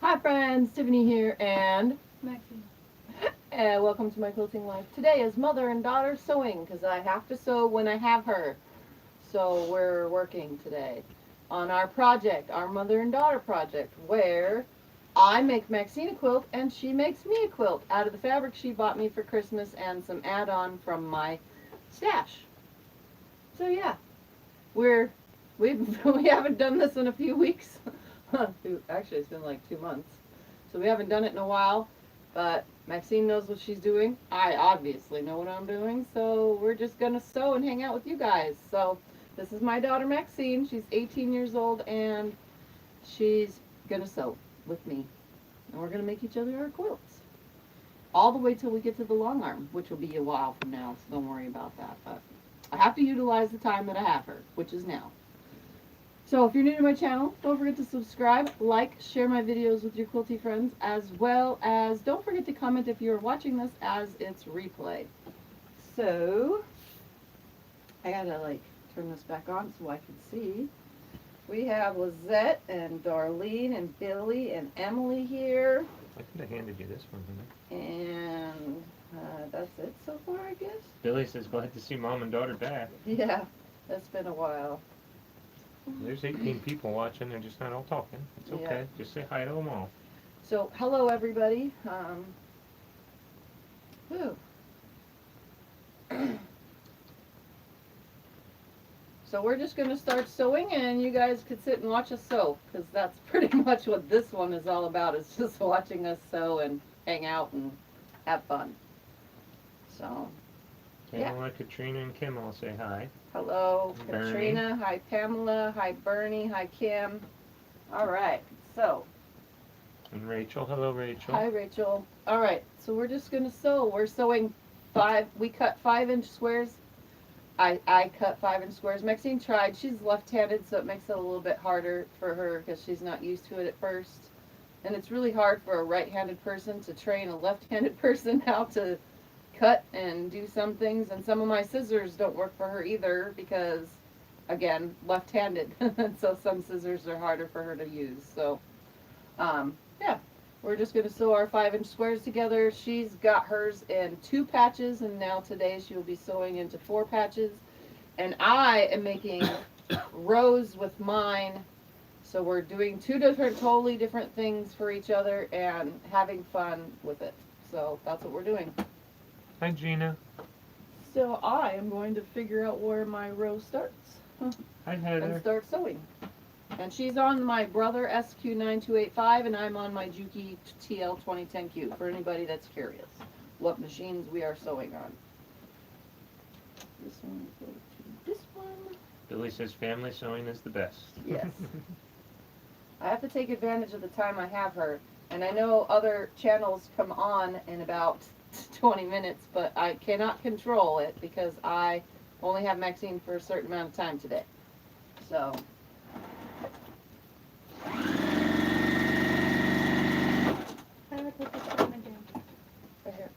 Hi friends, Tiffany here and Maxine. and welcome to my quilting life. Today is mother and daughter sewing because I have to sew when I have her. So we're working today on our project, our mother and daughter project, where I make Maxine a quilt and she makes me a quilt out of the fabric she bought me for Christmas and some add-on from my stash. So yeah, we're we haven't done this in a few weeks. Actually, it's been like 2 months. So we haven't done it in a while, but Maxine knows what she's doing. I obviously know what I'm doing, so we're just gonna sew and hang out with you guys. So this is my daughter Maxine. She's 18 years old and she's gonna sew with me. And we're gonna make each other our quilts. All the way till we get to the long arm, which will be a while from now, so don't worry about that. But I have to utilize the time that I have her, which is now. So if you're new to my channel, don't forget to subscribe, like, share my videos with your quilty friends, as well as don't forget to comment if you're watching this as it's replay. So, I gotta turn this back on so I can see. We have Lizette and Darlene and Billy and Emily here. I could have handed you this one, And that's it so far, I guess? Billy says, glad to see mom and daughter back. Yeah, it's been a while. There's 18 people watching. They're just not all talking. It's okay. Yeah. Just say hi to them all. So, hello everybody. Whew. So we're just going to start sewing and you guys could sit and watch us sew because that's pretty much what this one is all about, is just watching us sew and hang out and have fun. So, yeah. Pamela, Katrina, and Kim all say hi. Hello, Bernie. Katrina. Hi, Pamela. Hi, Bernie. Hi, Kim. All right, so. And Rachel. Hello, Rachel. Hi, Rachel. All right, so we're just going to sew. We're sewing we cut 5-inch squares. I cut 5-inch squares. Maxine tried. She's left-handed, so it makes it a little bit harder for her because she's not used to it at first. And it's really hard for a right-handed person to train a left-handed person how to cut and do some things. And some of my scissors don't work for her either because, again, left-handed. So some scissors are harder for her to use. So, yeah. We're just going to sew our 5-inch squares together. She's got hers in 2 patches, and now today she will be sewing into 4 patches. And I am making rows with mine. So we're doing 2 totally different things for each other and having fun with it. So that's what we're doing. Hi, Gina. So I am going to figure out where my row starts. Hi, Heather. And start sewing. And she's on my Brother SQ9285, and I'm on my Juki TL2010Q, for anybody that's curious what machines we are sewing on. This one will go to this one. Billy says family sewing is the best. Yes. I have to take advantage of the time I have her, and I know other channels come on in about 20 minutes, but I cannot control it because I only have Maxine for a certain amount of time today. So... Right here.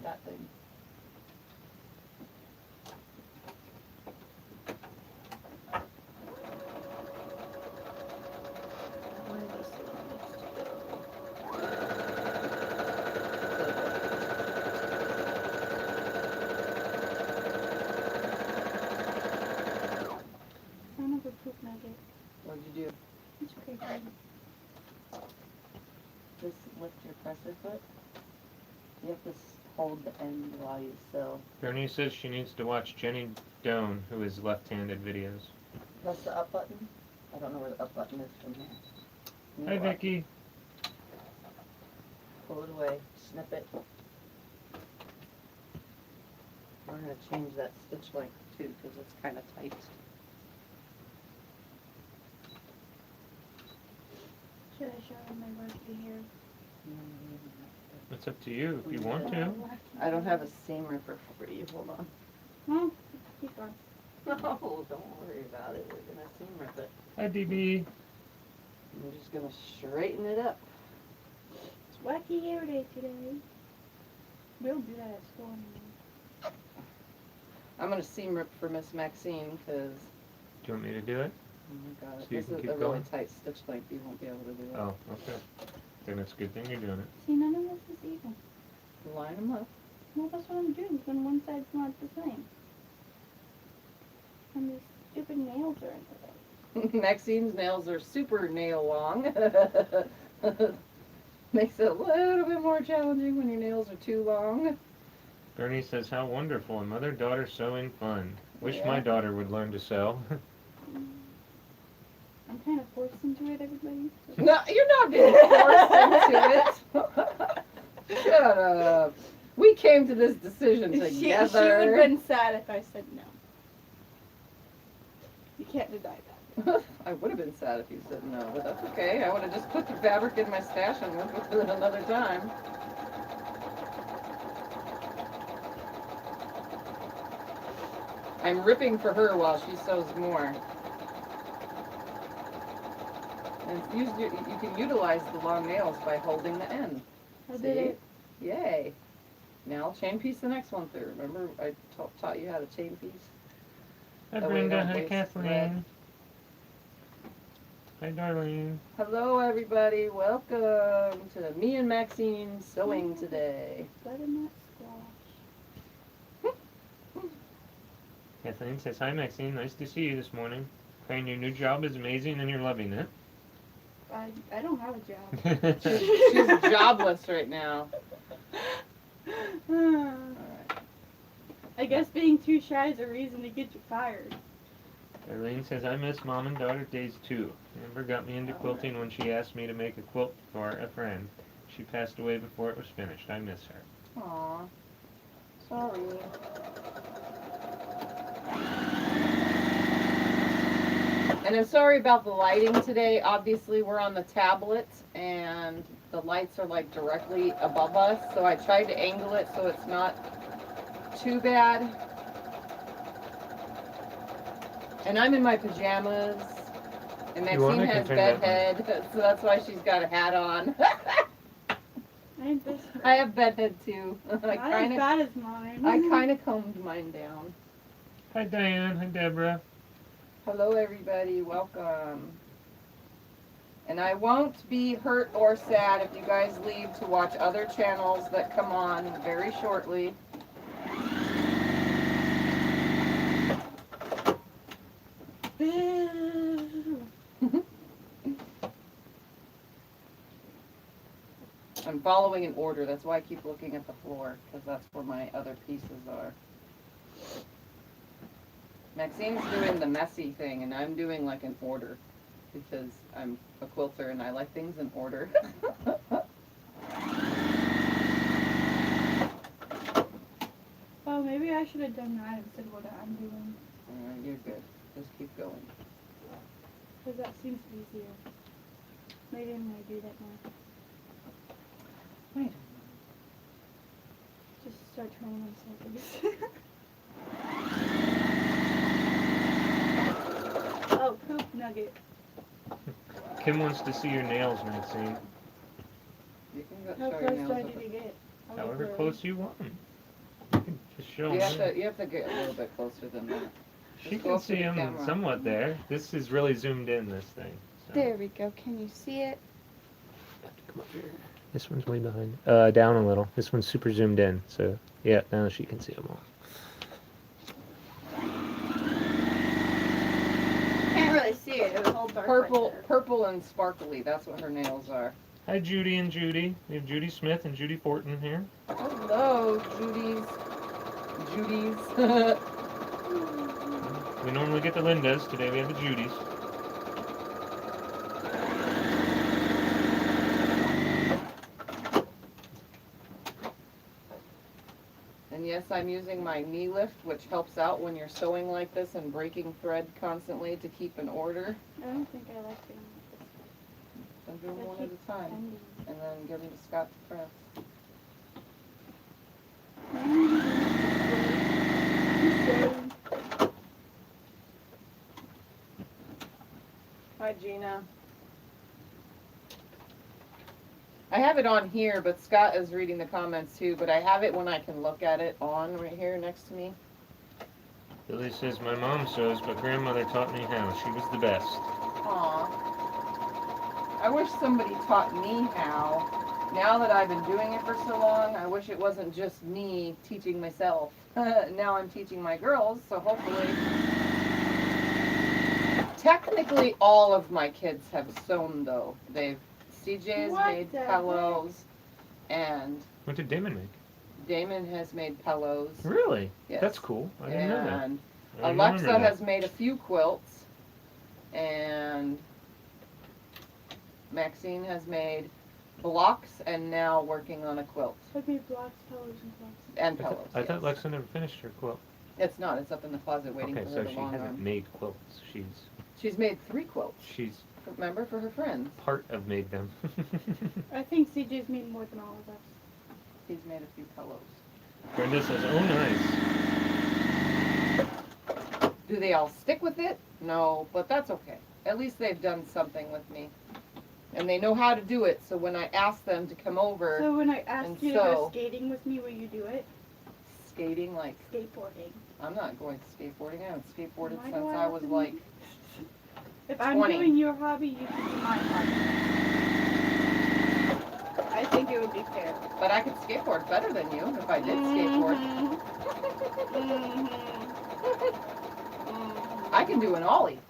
That thing. Where does this one needs to go? Son of a poop nugget. What'd you do? It's okay, baby. Just lift your presser foot. You have to hold the end while you sew. Bernie says she needs to watch Jenny Doan, who is left-handed videos. That's the up button. I don't know where the up button is from here. Hi, Vicky. Pull it away. Snip it. We're going to change that stitch length too because it's kind of tight. Should I show him my rusty hair? It's up to you if you want to. I don't have a seam ripper for you. Hold on. Hmm? Keep going. No, don't worry about it. We're going to seam rip it. Hi, DB. I'm just going to straighten it up. It's wacky hair day today. We don't do that at school anymore. I'm going to seam rip for Miss Maxine because Do you want me to do it? my god. So If you this can is keep a really going? tight stitch length, you won't be able to do it. Oh, okay. Then it's a good thing you're doing it. See, none of this is even. Line them up. Well, that's what I'm doing when one side's not the same. And these stupid nails are in the way. Maxine's nails are super nail long. Makes it a little bit more challenging when your nails are too long. Bernie says, how wonderful, a mother-daughter sewing fun. Wish Yeah. my daughter would learn to sew. I'm kind of forced into it, everybody. No, you're not being forced into it. Shut up. We came to this decision She would have together. been sad if I said no. You can't deny that. I would have been sad if you said no, but that's okay. I would have just put the fabric in my stash and worked with it another time. I'm ripping for her while she sews more. And you can utilize the long nails by holding the end. I See? did it. Yay. Now I'll chain piece the next one through. Remember I taught you how to chain piece? Hi That way you Brenda, don't hi waste Kathleen. Hi Darlene. Hello everybody, welcome to me and Maxine sewing today. Let him not squash. Kathleen says, hi Maxine, nice to see you this morning. Praying your new job is amazing and you're loving it. I don't have a job. She's jobless right now. Alright. I guess being too shy is a reason to get you fired. Darlene says, I miss mom and daughter days too. Amber got me into quilting when she asked me to make a quilt for a friend. She passed away before it was finished. I miss her. Aw. Sorry. And I'm sorry about the lighting today. Obviously we're on the tablet and the lights are like directly above us. So I tried to angle it so it's not too bad. And I'm in my pajamas. And You want, Maxine I can has turn bed that head. So that's why she's got a hat on. I'm this I have bed head too. not as bad as mine. I kind of combed mine down. Hi Diane, hi Deborah. Hello everybody, welcome. And I won't be hurt or sad if you guys leave to watch other channels that come on very shortly. I'm following an order, that's why I keep looking at the floor, because that's where my other pieces are. Maxine's doing the messy thing, and I'm doing like an order, because I'm a quilter and I like things in order. Well, maybe I should have done that instead of what I'm doing. You're good, just keep going. Because that seems easier. Maybe I'm going to do that now. I don't Just start trying on circles. Oh, poop nugget. Kim wants to see your nails, Maxine. You can go How show your close nails do I with need to it. get? However close you want. You can just show You them. have to get a little bit closer than that. She Just go can up to see the them camera. somewhat there. This is really zoomed in, this thing. So. There we go. Can you see it? Come up here. This one's way behind. Down a little. This one's super zoomed in. So, yeah, now she can see them all. Can't really see it. It was all dark. Purple and sparkly, that's what her nails are. Hi, Judy and Judy. We have Judy Smith and Judy Fortin here. Hello, Judy's. We normally get the Lindas. Today we have the Judys. And yes, I'm using my knee lift, which helps out when you're sewing like this and breaking thread constantly to keep in order. I don't think I like doing it this I'm doing way. one at a time, Ending. and then give them to Scott to press. Hi, Gina. I have it on here, but Scott is reading the comments too, but I have it when I can look at it on right here next to me. Billy says, my mom sews, but grandmother taught me how. She was the best. Aw. I wish somebody taught me how. Now that I've been doing it for so long, I wish it wasn't just me teaching myself. Now I'm teaching my girls, so hopefully. Technically, all of my kids have sewn though. CJ's What made the pillows, and What did Damon make? Damon has made pillows. Really? Yes. That's cool. I didn't know that. And I didn't Alexa remember that. has made a few quilts, and Maxine has made blocks and now working on a quilt I've made blocks, pillows, and quilts. and pillows. I thought yes. Lexa never finished her quilt. It's not. It's up in the closet waiting Okay, for so her to she long hasn't arm. made quilts. She's made 3 quilts. She's Remember, for her friends. part of made them. I think CJ's made more than all of us. He's made a few pillows. Brenda says, oh nice. Do they all stick with it? No, but that's okay. At least they've done something with me. And they know how to do it, so when I ask them to come over, So when I asked and you to go sew. skating with me, will you do it? skating, like, Skateboarding. I'm not going skateboarding. I haven't skateboarded Why do since I I have was to like, If I'm 20. doing your hobby, you can do my hobby. I think it would be fair. but I could skateboard better than you if I did skateboard. Mhm. I can do an ollie.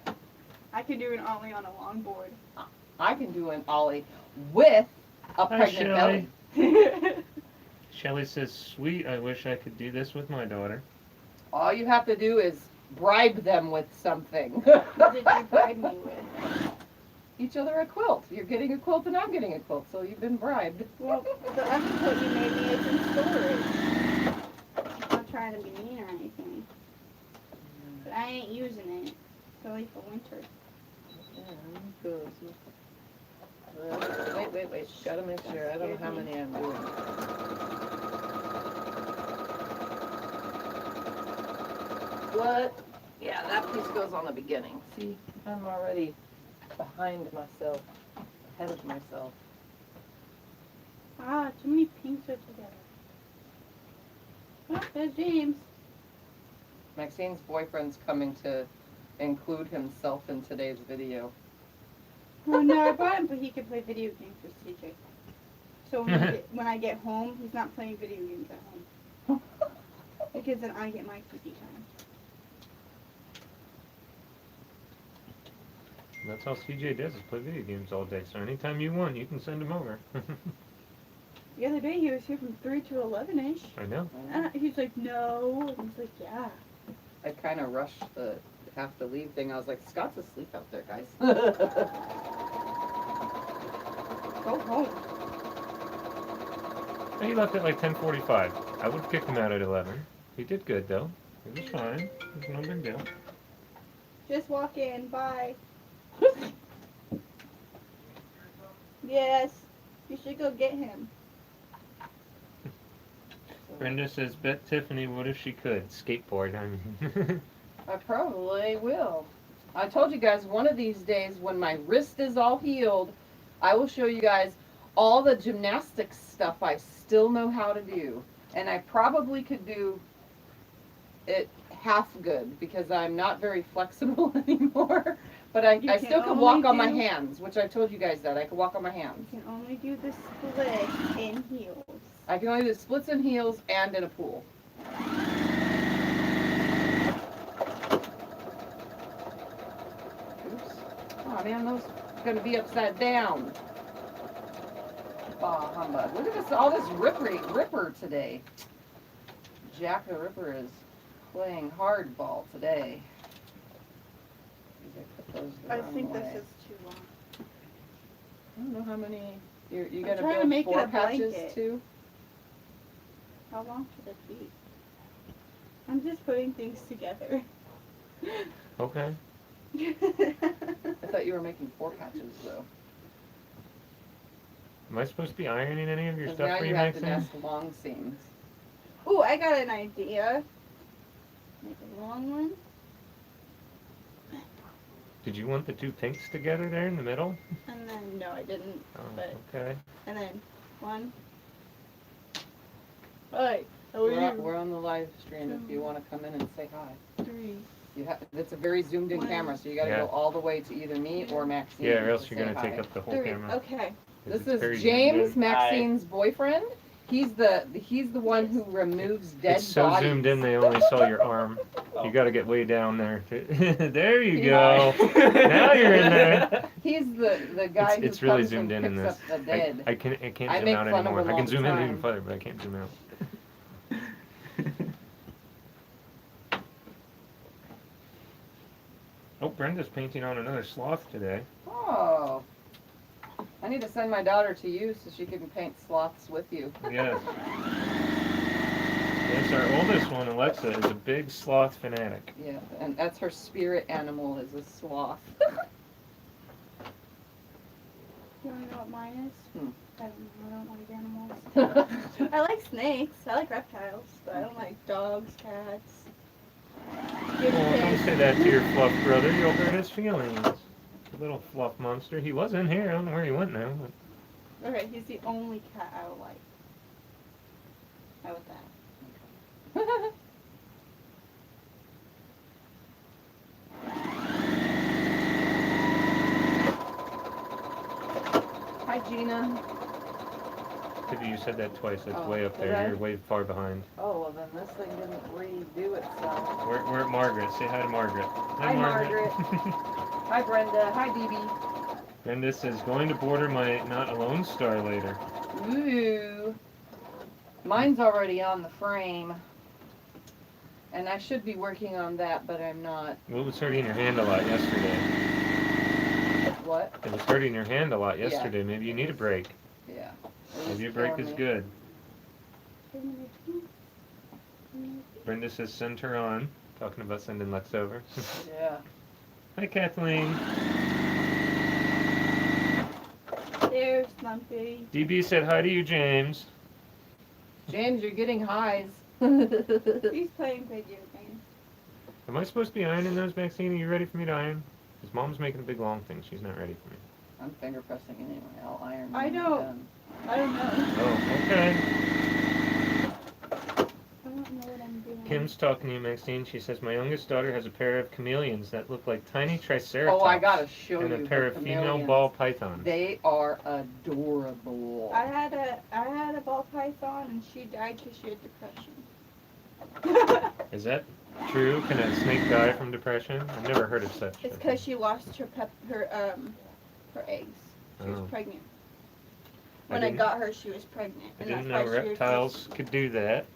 I could do an ollie on a longboard. I can do an ollie with a pregnant belly. Shelly says, sweet, I wish I could do this with my daughter. All you have to do is bribe them with something. What did you bribe me with? Each other a quilt. You're getting a quilt and I'm getting a quilt, so you've been bribed. Well, the other quilt you made me is in storage. I'm not trying to be mean or anything. But I ain't using it. It's only for winter. Wait. Gotta make sure. I don't know how many I'm doing. What? Yeah, that piece goes on the beginning. See, I'm already behind myself, ahead of myself. Ah, too many pinks are together. Oh, there's James. Maxine's boyfriend's coming to include himself in today's video. Oh no, I bought him but he can play video games with CJ. So when I get home, he's not playing video games at home. Because then I get my TV time. That's all CJ does is play video games all day. So anytime you want, you can send him over. The other day he was here from 3 to 11ish. I know. He's like, no. And he's like, yeah. I kind of rushed the have to leave thing. I was like, Scott's asleep out there, guys. Go home. He left at like 10:45. I would have kicked him out at 11. He did good though. It was fine. It was no big deal. Just walk in. Bye. Yes. You should go get him. Brenda says, bet Tiffany would if she could. Skateboard, I mean. I probably will. I told you guys one of these days when my wrist is all healed, I will show you guys all the gymnastics stuff I still know how to do. And I probably could do it half good because I'm not very flexible anymore. But I still can walk on my hands, which I told you guys that. I can walk on my hands. You can only do the split in heels. I can only do splits in heels and in a pool. Oops. Oh man, those are gonna be upside down. Oh, humbug. Look at this, all this ripper today. Jack the Ripper is playing hardball today. I think this is too long. I don't know how many. You I'm gotta trying to build make it 4 a patches blanket. too? How long should it be? I'm just putting things together. Okay. I thought you were making 4 patches though. Am I supposed to be ironing any of your 'Cause stuff now for you you, have to Maxine? nest long seams. Ooh, I got an idea. Make a long one. Did you want the 2 pinks together there in the middle? And then, no, I didn't. Oh, But, okay. and then, one. Alright, how are you? We're on the live stream if you want to come in and say hi. 3. It's a very zoomed in One. camera, so you gotta Yeah. go all the way to either me or Maxine. Yeah, or else to you're say gonna hi. take up the whole 3. camera. Okay. 'Cause This it's very is zoomed James, in. Maxine's boyfriend. He's the one who removes dead It's so bodies. zoomed in they only saw your arm. Oh. You gotta get way down there. There you He's- go. Now you're in there. He's the guy It's who really comes zoomed and in picks this. up the dead. I can't I zoom make out fun of anymore. him I all can the zoom in even time. further, but I can't zoom out. Oh, Brenda's painting on another sloth today. Oh. I need to send my daughter to you so she can paint sloths with you. Yes. Yes, our oldest one, Alexa, is a big sloth fanatic. Yeah, and that's her spirit animal is a sloth. You want to know what mine is? Hmm. I don't like animals. I like snakes. I like reptiles, but I don't like dogs, cats. guinea Oh, don't pigs. say that to your fluff brother. You'll hurt his feelings. Little fluff monster. He was in here. I don't know where he went now. But Okay, he's the only cat I don't like. How about that? Hi, Gina. Tiffany, you said that twice. That's Oh, way up did there. I? You're way far behind. Oh, well then this thing didn't redo itself. We're at Margaret. Say hi to Margaret. Hi, Margaret. Hi, Brenda. Hi, DB. Brenda says, going to border my not alone star later. Ooh. Mine's already on the frame. And I should be working on that, but I'm not. Well, it was hurting your hand a lot yesterday. What? It was hurting your hand a lot Yeah. yesterday. Maybe you need a break. Yeah. It was Maybe a break killing is me. good. Brenda says, send her on. Talking about sending Lex over. Yeah. Hi, Kathleen. There's Slumpy. DB said hi to you, James. James, you're getting highs. He's playing video games. Am I supposed to be ironing those, Maxine? Are you ready for me to iron? Because Mom's making a big long thing. She's not ready for me. I'm finger pressing anyway. I'll iron. I when I'm don't. done. I don't know. Oh, okay. I don't know what I'm doing. Kim's talking to you, Maxine. She says, my youngest daughter has a pair of chameleons that look like tiny triceratops. Oh, I gotta show and you a pair the of female chameleons. ball pythons. They are adorable. I had a ball python and she died because she had depression. Is that true? Can a snake die from depression? I've never heard of such. It's because she lost her eggs. She was Oh. pregnant. I When I didn't- got her, she was pregnant. I And didn't that's know why she reptiles could do that.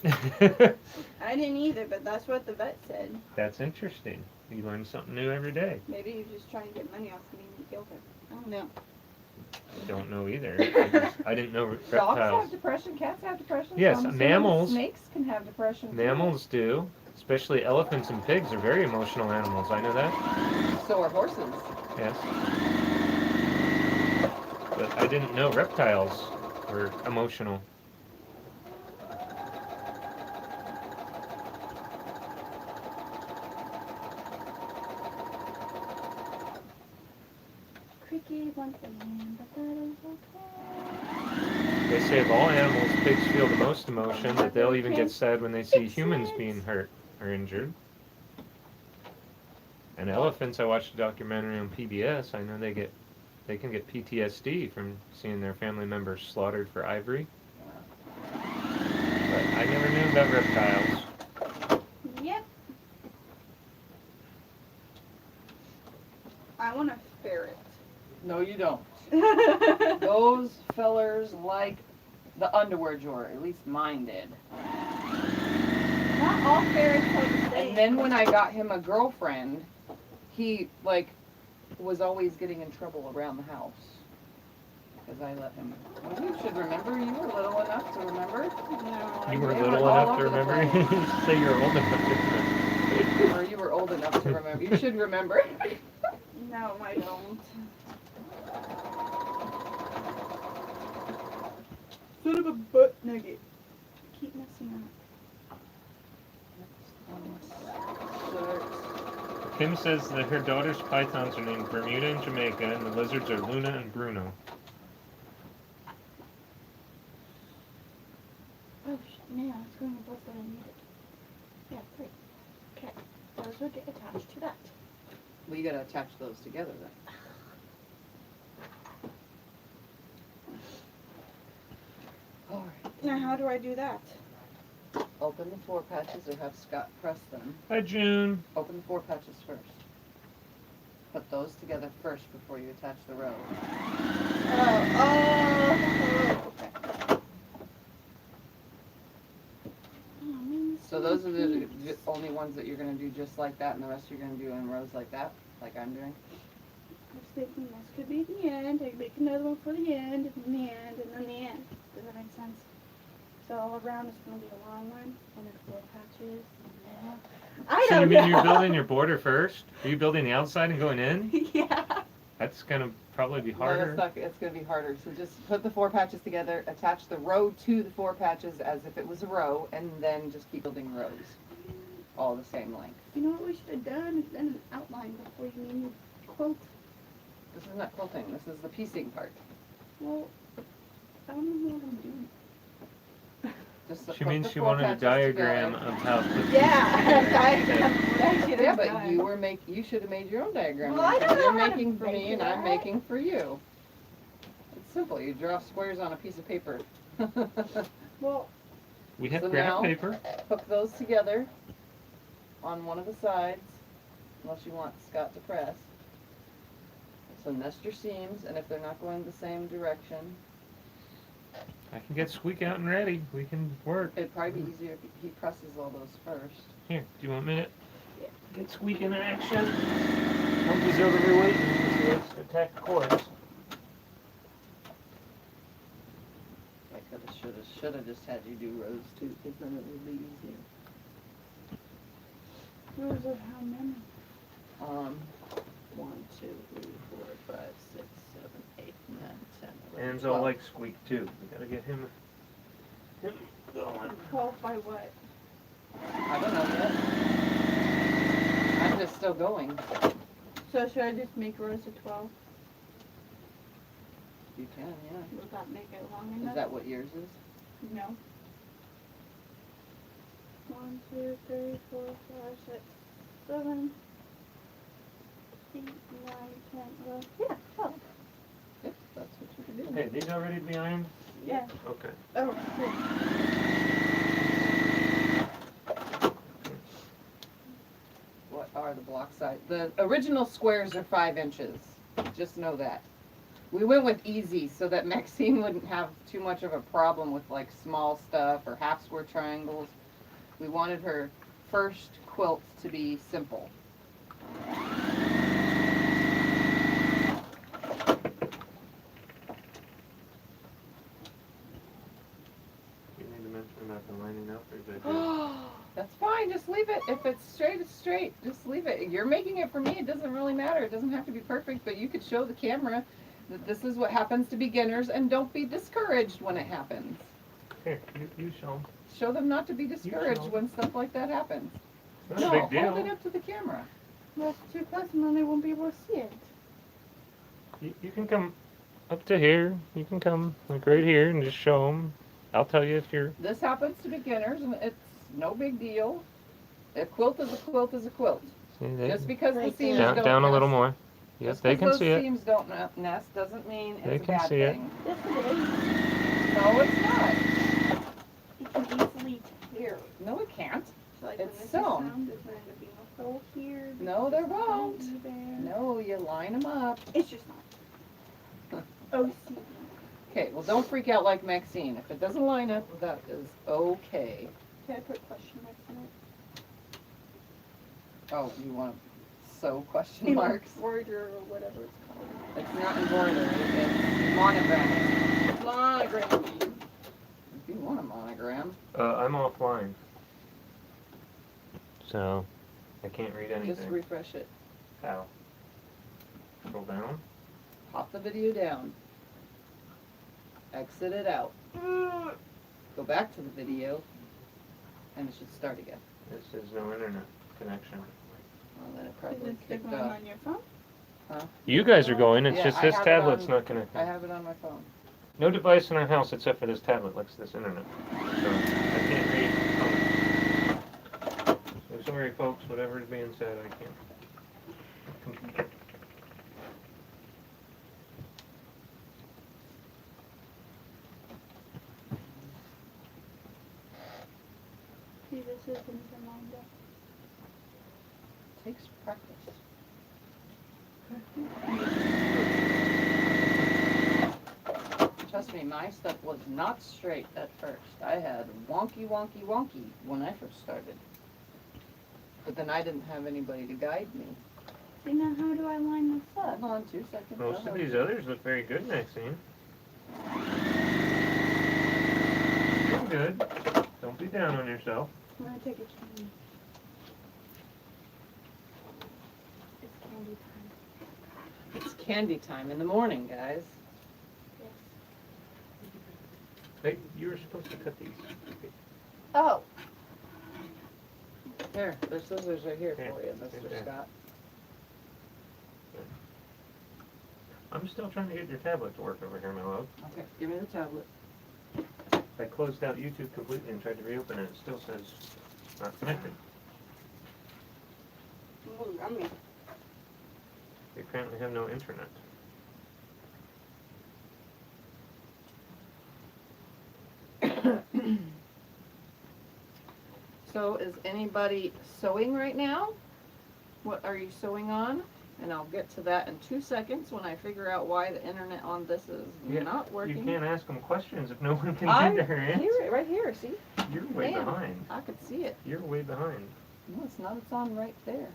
I didn't either, but that's what the vet said. That's interesting. You learn something new every day. Maybe he was just trying to get money off me and kill her. I don't know. I don't know either. I didn't know Dogs reptiles. have depression. Cats have depression. Yes, so I'm assuming mammals- Snakes can have depression. too. Mammals do. Especially elephants and pigs are very emotional animals. I know that. So are horses. Yes. But I didn't know reptiles were emotional. Cricket once again, but that is okay. They say of all animals, pigs feel the most emotion, that they'll even get sad when they see humans being hurt or injured. And elephants, I watched a documentary on PBS, I know they can get PTSD from seeing their family members slaughtered for ivory. But I never knew about reptiles. Yep. I want a ferret. No, you don't. Those fellers like the underwear drawer. At least mine did. Not all ferrets are the same. And then when I got him a girlfriend, he was always getting in trouble around the house. Because I let him. Well, you should remember. You were little enough to remember. No, You were They little went all enough to over the remember? You should say you were old enough to remember. Or you were old enough to remember. You should remember. no, I don't. Son of a butt nugget. Keep messing up. Kim says that her daughter's pythons are named Bermuda and Jamaica, and the lizards are Luna and Bruno. Oh, shit, man, I was going to bust that I needed. Yeah, great. Okay. those would get attached to that. Well, you gotta attach those together then. Alright. Now, how do I do that? Open the 4 patches or have Scott press them. Hi, June. Open the 4 patches first. Put those together first before you attach the row. Okay. So those are the only ones that you're going to do just like that, and the rest you're going to do in rows like that, like I'm doing? I was thinking this could be the end. I could make another one for the end, and then the end, and then the end. Does that make sense? So all around it's going to be a long one, and then 4 patches. And I So you don't mean know. you're building your border first? Are you building the outside and going in? Yeah. That's gonna probably be No, harder. it's going to be harder. So just put the 4 patches together, attach the row to the 4 patches as if it was a row, and then just keep building rows. All the same length. You know what we should have done? Is done an outline before you made your quilt. This is not quilting, this is the piecing part. Well, I don't know what I'm doing. Just She put means the she 4 wanted a patches diagram together. of how to put Yeah, pieces together. diagram. What I should have Yeah, but done. you should have made your own diagram. Well, I then, don't 'cause you're know how to making for me make and I'm that. making for you. It's simple. You draw squares on a piece of paper. Well, We have So graph now- paper. Hook those together on one of the sides, unless you want Scott to press. So nest your seams, and if they're not going the same direction, I can get Squeak out and ready. We can work. it'd probably be easier if he presses all those first. Here, do you want a minute? Yeah. Get Squeak in action. Don't be over here waiting because he likes to attack cords. I coulda, shoulda just had you do rows too, because then it would be easier. rows of how many? 1, 2, 3, 4, 5, 6, 7, 8, 9, 10, 11, Ann's all 12. like Squeak too. We gotta get him going. 12 by what? I don't know yet. I'm just still going. So should I just make rows of 12? You can, yeah. Will that make it long enough? Is that what yours is? No. 1, 2, 3, 4, 5, 6, 7, 8, 9, 10, 11. Yeah, 12. Yep, that's what you can do. Okay, these all ready to be ironed? Yeah. Okay. Oh, cool. What are the block size? The original squares are 5 inches. Just know that. We went with easy so that Maxine wouldn't have too much of a problem with like small stuff or half square triangles. We wanted her first quilt to be simple. You need to mention about the lining up or is that good? That's fine, just leave it. If it's straight, it's straight. Just leave it. You're making it for me, it doesn't really matter. It doesn't have to be perfect, but you could show the camera that this is what happens to beginners and don't be discouraged when it happens. Here, you show 'em. Show them not to be discouraged show. when stuff like that happens. It's not a big deal. Hold it up to the camera. Well, it's too close and then they won't be able to see it. You can come up to here. You can come like right here and just show them. I'll tell you if you're. This happens to beginners and it's no big deal. A quilt is a quilt is a quilt. See, they, Just because the Right seams there. don't down a nest, little more. Yep, just they 'cause can those see it. seams don't nest doesn't mean They it's a can bad see it. thing. Yes, it is. No, it's not. It can easily tear. No, it can't. So like It's when this sewn. is sewn, there's going to end up being a hole here. No, there there's a won't. hole there. No, you line them up. It's just not. OCD. Okay, well, don't freak out like Maxine. If it doesn't line up, that is okay. Can I put question marks in it? Oh, you want to sew question marks? Embroider or whatever it's called. It's not embroidery, it's monogramming. Monogram. If you want a monogram, I'm offline, so I can't read just anything. refresh it. How? Scroll down. Pop the video down. Exit it out. Go back to the video, and it should start again. This is no internet connection. Well, then it Is probably it still kicked going off. on your phone? You guys are going. It's Yeah, just I this have it tablet's on- not connected. I have it on my phone. No device in our house except for this tablet likes this internet. So I can't read. Oh. sorry folks, whatever is being said, I can't. See, this is the reminder. Takes practice. Trust me, my stuff was not straight at first. I had wonky when I first started. But then I didn't have anybody to guide me. See, now how do I line this up? Hold on 2 seconds. Most of these others look very good, Maxine. Doing good. Don't be down on yourself. I'm gonna take a candy. It's candy time. It's candy time in the morning, guys. Yes. Hey, you were supposed to cut these. Oh. Here, there's scissors right here Here, for you, right Mr. there. Scott. I'm still trying to get your tablet to work over here, my love. Okay, give me the tablet. I closed out YouTube completely and tried to reopen it. It still says not connected. Ooh, yummy. They apparently have no internet. So is anybody sewing right now? What are you sewing on? And I'll get to that in 2 seconds when I figure out why the internet on this is not working. You can't ask them questions if no one can I'm get their answer. here, right here, see? You're way Bam. behind. I could see it. You're way behind. No, it's not. It's on right there.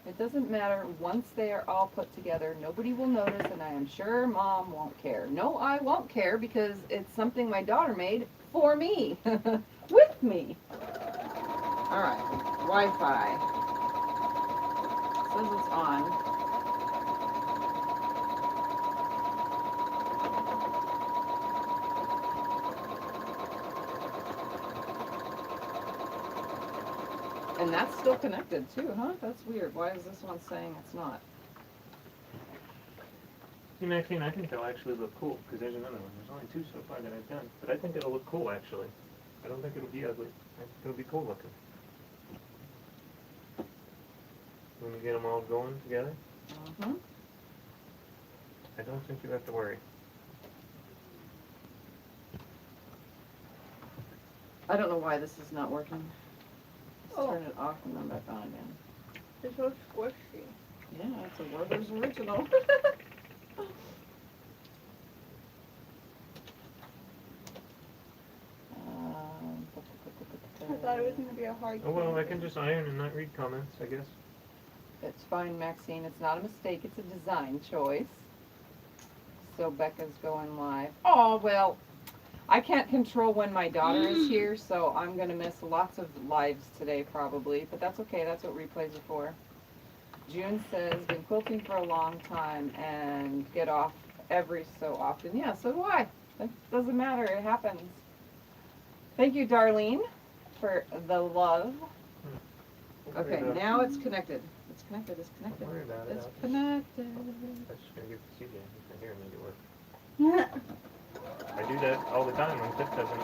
It doesn't matter. Once they are all put together, nobody will notice, and I am sure Mom won't care. No, I won't care because it's something my daughter made for me, with me. All right, Wi-Fi. Says it's on. And that's still connected too, huh? That's weird. Why is this one saying it's not? See, Maxine, I think they'll actually look cool, because there's another one. There's only 2 so far that I've done. But I think it'll look cool, actually. I don't think it'll be ugly. I think it'll be cool looking. When we get them all going together, Mm-hmm. I don't think you have to worry. I don't know why this is not working. Let's Oh. turn it off and then back on again. It's so squishy. Yeah, it's a Werther's original. I thought it was going to be a hard Oh, well, I candy. can just iron and not read comments, I guess. It's fine, Maxine. It's not a mistake. It's a design choice. So Becca's going live. Oh, well, I can't control when my daughter is here, so I'm going to miss lots of lives today probably. But that's okay. That's what replays are for. June says, been quilting for a long time and get off every so often. Yeah, so do I. That doesn't matter. It happens. Thank you, Darlene, for the love. Don't worry Okay, about it. now it's connected. It's connected. It's connected. Don't worry about it. It's connected. I'm just going to give it to CJ. He's not here and make it work. I do that all the time when Tiff doesn't.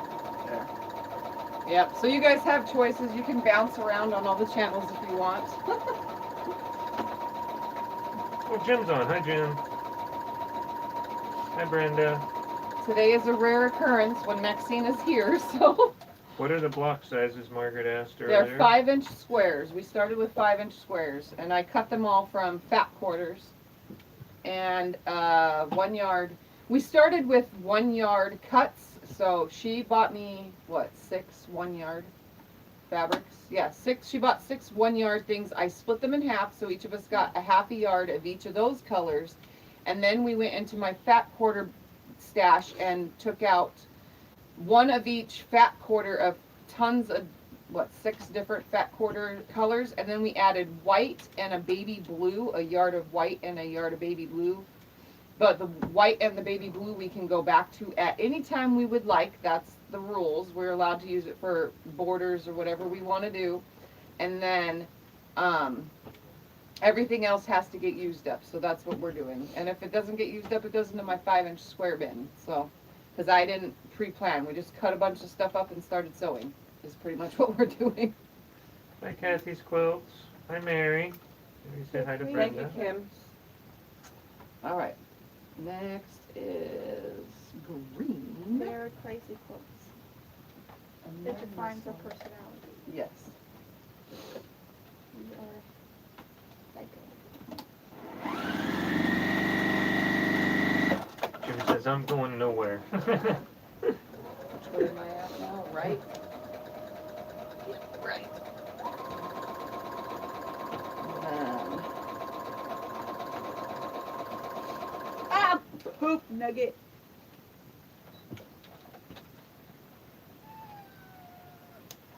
Yep, so you guys have choices. You can bounce around on all the channels if you want. Oh, Jim's on. Hi, Jim. Hi, Brenda. Today is a rare occurrence when Maxine is here, so. What are the block sizes Margaret asked earlier? They're 5-inch squares. We started with 5-inch squares, and I cut them all from fat quarters. And 1 yard. We started with 1 yard cuts, so she bought me, what, 6 1-yard fabrics? Yeah, 6. She bought 6 1-yard things. I split them in half, so each of us got a half a yard of each of those colors. And then we went into my fat quarter stash and took out 1 of each fat quarter of tons of, what, 6 different fat quarter colors. And then we added white and a baby blue, a yard of white and a yard of baby blue. But the white and the baby blue we can go back to at any time we would like. That's the rules. We're allowed to use it for borders or whatever we want to do. And then everything else has to get used up. So that's what we're doing. And if it doesn't get used up, it goes into my 5-inch square bin. So, because I didn't pre-plan. We just cut a bunch of stuff up and started sewing. Is pretty much what we're doing. Hi, Kathy's Quilts. Hi, Mary. Mary said hi to Thank Thank Brenda. you, Kim. All right. Next is green. They're crazy quilts. And It then defines this their one. personality. Yes. We are psycho. Jim says, I'm going nowhere. Which way am I at now? Right? Right. And Ah! Poop nugget.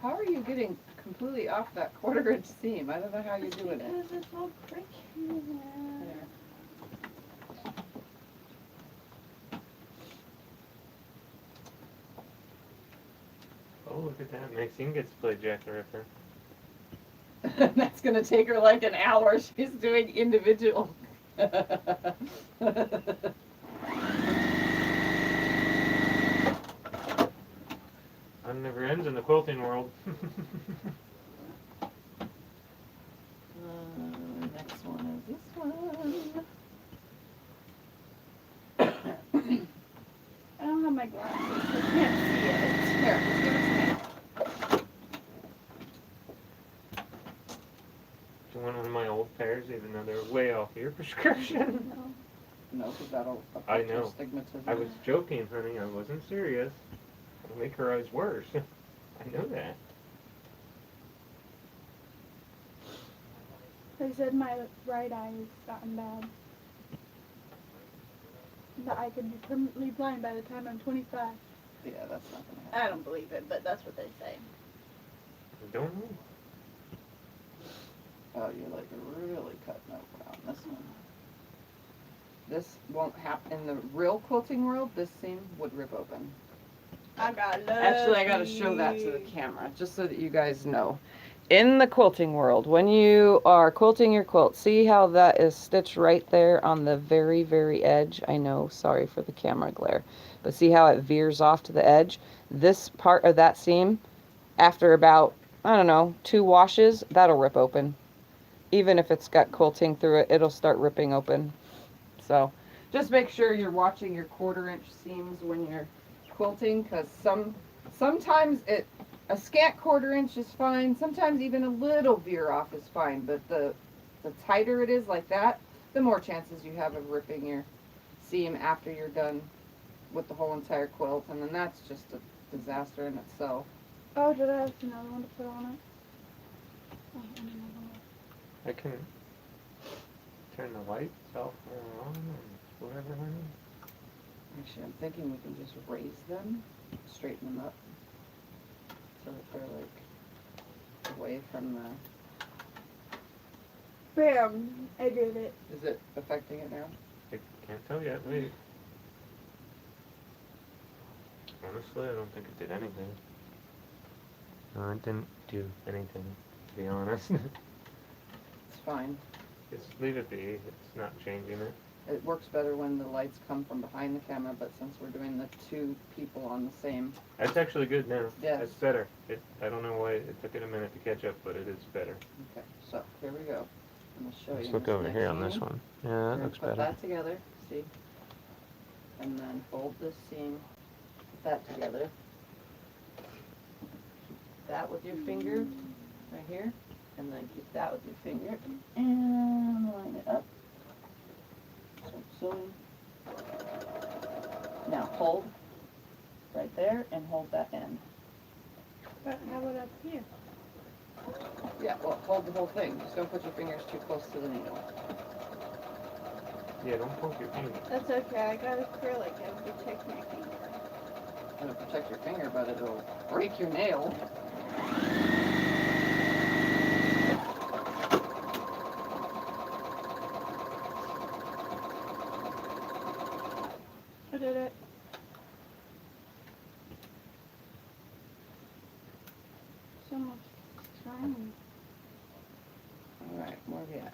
how are you getting completely off that 1/4 inch seam? I don't know how you're doing it. Because it's all cricket. There. Oh, look at that. Maxine gets to play Jack the Ripper. That's gonna take her like an hour. She's doing individual. Fun never ends in the quilting world. Next one is this one. I don't have my glasses, so I can't see it. Here, just give it to me. Do you want one of my old pairs, even though they're way off your prescription? No. No, because that'll I affect your know. stigmatism. I was joking, honey. I wasn't serious. It'll make her eyes worse. I know that. They said my right eye has gotten bad. That I could be permanently blind by the time I'm 25. Yeah, that's not gonna happen. I don't believe it, but that's what they say. I don't know. Oh, you're like really cutting over on this one. This won't happen in the real quilting world. This seam would rip open. I got lucky. Actually, I gotta show that to the camera just so that you guys know. In the quilting world, when you are quilting your quilt, see how that is stitched right there on the very, very edge? I know, sorry for the camera glare, but see how it veers off to the edge? This part of that seam, after about, I don't know, 2 washes, that'll rip open. Even if it's got quilting through it, it'll start ripping open. So, just make sure you're watching your 1/4 inch seams when you're quilting, because sometimes a scant 1/4 inch is fine. Sometimes even a little veer off is fine, but the tighter it is like that, the more chances you have of ripping your seam after you're done with the whole entire quilt, and then that's just a disaster in itself. Oh, did I have another one to put on it? Oh, and another one. I can turn the lights off or on or whatever, honey. Actually, I'm thinking we can just raise them, straighten them up, so that they're like away from the. Bam! I did it. Is it affecting it now? I can't tell yet. Wait. Honestly, I don't think it did anything. No, it didn't do anything, to be honest. It's fine. Just leave it be. It's not changing it. It works better when the lights come from behind the camera, but since we're doing the 2 people on the same. That's actually good now. Yes. It's better. I don't know why it took it a minute to catch up, but it is better. Okay, so here we go. I'm gonna show Let's you. look this over next here on seam. this one. Yeah, We're that gonna looks put better. that together, see? And then fold this seam, put that together. Keep that with your finger, right here. And then keep that with your finger, and line it up. So, now hold right there and hold that end. But how about up here? Yeah, well, hold the whole thing. Just don't put your fingers too close to the needle. Yeah, don't poke your finger. That's okay. I got acrylic. It'll protect my finger. It'll protect your finger, but it'll break your nail. I did it. So much time. Alright, where are we at?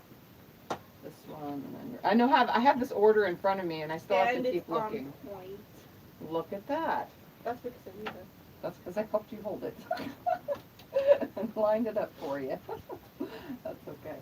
This one, and then I have this order in front of me, and I still have And to it's keep looking. on point. Look at that. That's because of you. That's because I helped you hold it. and lined it up for you. That's okay.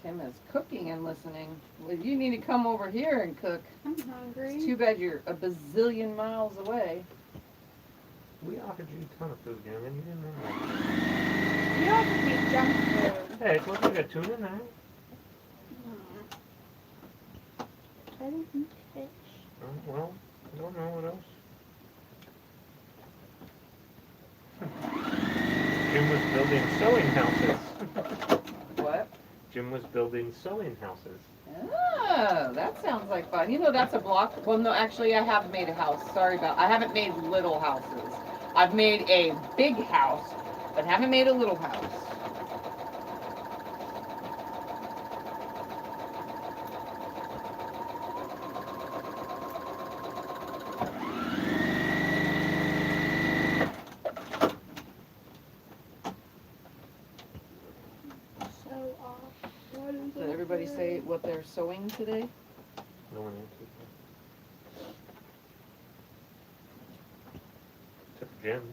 Kim is cooking and listening. Well, you need to come over here and cook. I'm hungry. It's too bad you're a bazillion miles away. We offered you a ton of food, Jim, and you didn't want it. You offered me junk food. Hey, it looks like a tuna now. I don't eat fish. Oh, well, I don't know what else. Jim was building sewing houses. What? Jim was building sewing houses. Oh, that sounds like fun. You know, that's a block. Well, no, actually, I have made a house. Sorry about. I haven't made little houses. I've made a big house, but haven't made a little house. So off. What is Did it everybody for? say what they're sewing today? No one answered that. Except for Jim.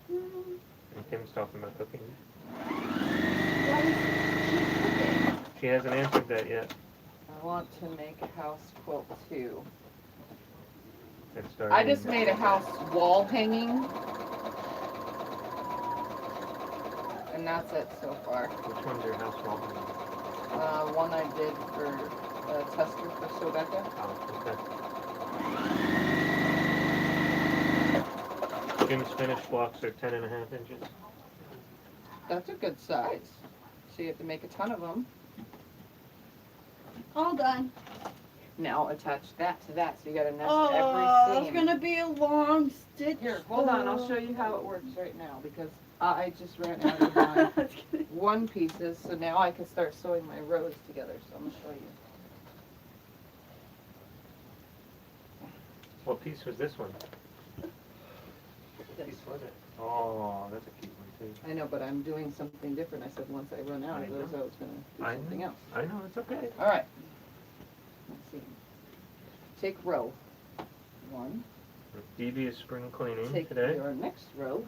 And Kim's talking about cooking. What is she cooking? She hasn't answered that yet. I want to make a house quilt too. It started. I just made a house wall hanging. And that's it so far. Which one's your house wall? One I did for a tester for Sobeka. Oh, okay. Jim's finished blocks are 10.5 inches. That's a good size. So you have to make a ton of them. All done. Now attach that to that. So you gotta nest Oh, every it's seam. gonna be a long stitch. Here, hold on. I'll show you how it works right now because I just ran out of my one pieces. So now I can start sewing my rows together. So I'm gonna show you. What piece was this one? This. Piece was it? Oh, that's a cute one too. I know, but I'm doing something different. I said once I run out of those, I was gonna do I something know. else. I know, it's okay. All right. Let's see. Take row 1. Devious spring cleaning Take today. your next row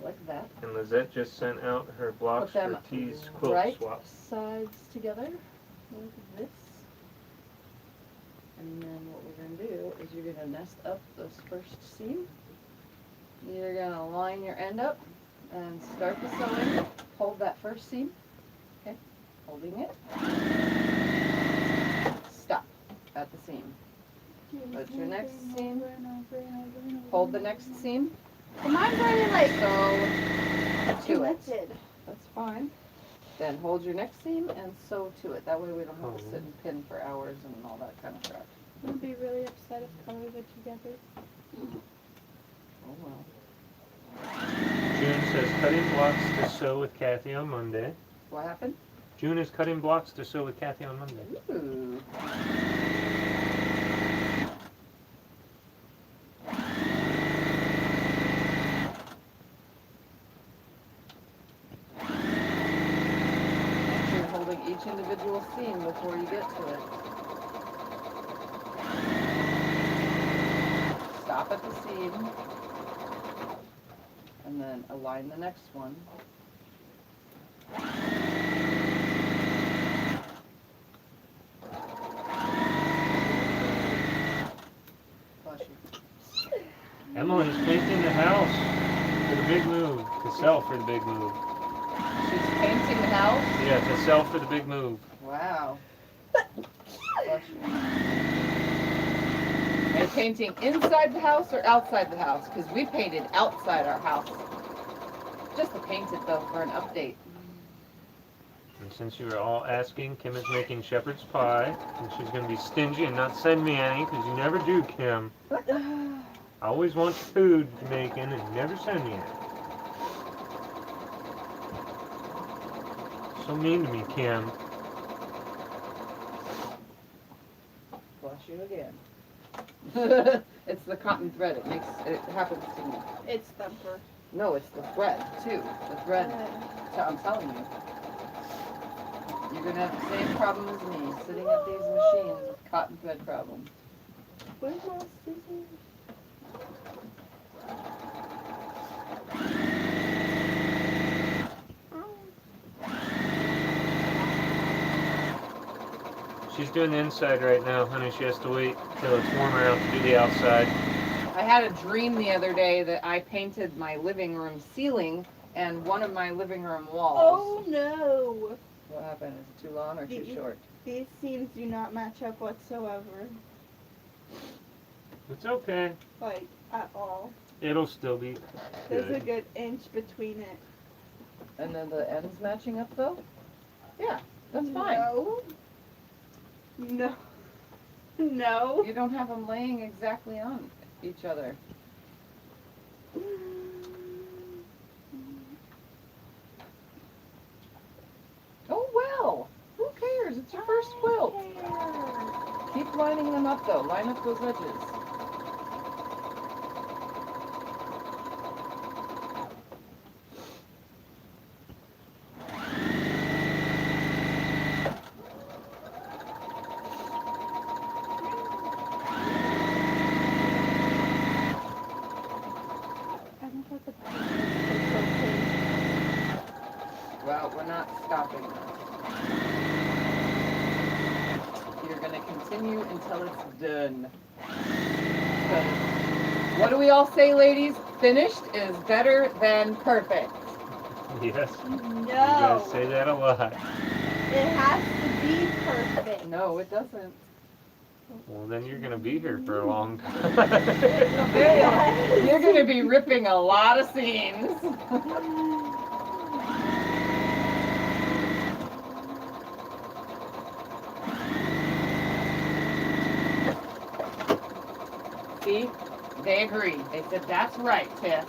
like that. And Lizette just sent out her blocks Put them for T's quilt right swaps. sides together like this. And then what we're going to do is you're going to nest up this first seam. You're going to line your end up and start the sewing. Hold that first seam. Okay, holding it. Stop at the seam. Put your next seam. Hold the next seam. Well, mine's already like Sew to it. lifted. That's fine. Then hold your next seam and sew to it. That way we don't have to sit and pin for hours and all that kind of crap. I'm gonna be really upset if colors are together. Oh well. June says cutting blocks to sew with Kathy on Monday. What happened? June is cutting blocks to sew with Kathy on Monday. Ooh. You're holding each individual seam before you get to it. Stop at the seam. And then align the next one. Bless you. Emily's painting the house for the big move, to sell for the big move. She's painting the house. Yeah, to sell for the big move. Wow. Bless you. Are you painting inside the house or outside the house? Because we painted outside our house. Just to paint it though for an update. And since you were all asking, Kim is making shepherd's pie, and she's going to be stingy and not send me any, because you never do, Kim. I always want food making and you never send me any. So mean to me, Kim. Bless you again. It's the cotton thread. It happens to me. It's thumper. No, it's the thread too. The thread. I'm telling you. You're gonna have the same problem as me, sitting at these machines with cotton thread problems. Where's my scissors? She's doing the inside right now, honey. She has to wait till it's warmer out to do the outside. I had a dream the other day that I painted my living room ceiling and one of my living room walls. Oh no! What happened? Is it too long or too short? These seams do not match up whatsoever. It's okay. Like, at all. It'll still be There's a good. good inch between it. And then the ends matching up though? Yeah, that's fine. No. No. No. You don't have them laying exactly on each other. Oh well, who cares? It's your first quilt. Keep lining them up though. Line up those edges. Well, we're not stopping. You're going to continue until it's done. Because what do we all say, ladies? Finished is better than perfect. Yes. You No. guys say that a lot. It has to be perfect. No, it doesn't. Well, then you're gonna be here for a long time. You're going to be ripping a lot of seams. See? They agree. They said, that's right, Tiff.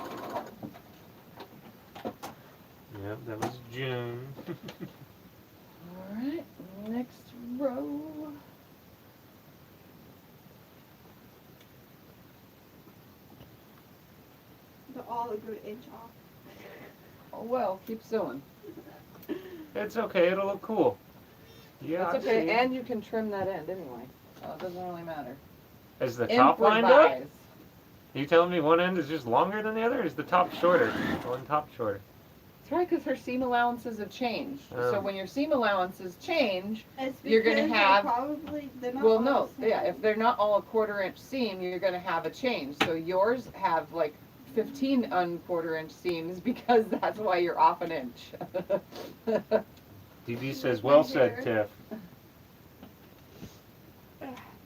Yep, that was June. Alright, next row. They're all a good inch off. Oh well, keep sewing. It's okay, it'll look cool. Yeah. It's okay, and you can trim that end anyway. So it doesn't really matter. Is the top lined up? Improvise. Are you telling me one end is just longer than the other, or is the top shorter? One top shorter. That's right, because her seam allowances have changed. Oh. So when your seam allowances change, It's You're gonna because have- they're not well, all no, the same. yeah, if they're not all a 1/4 inch seam, you're going to have a change. So yours have like 15 1/4 inch seams because that's why you're off an inch. DB says, well said, Tiff.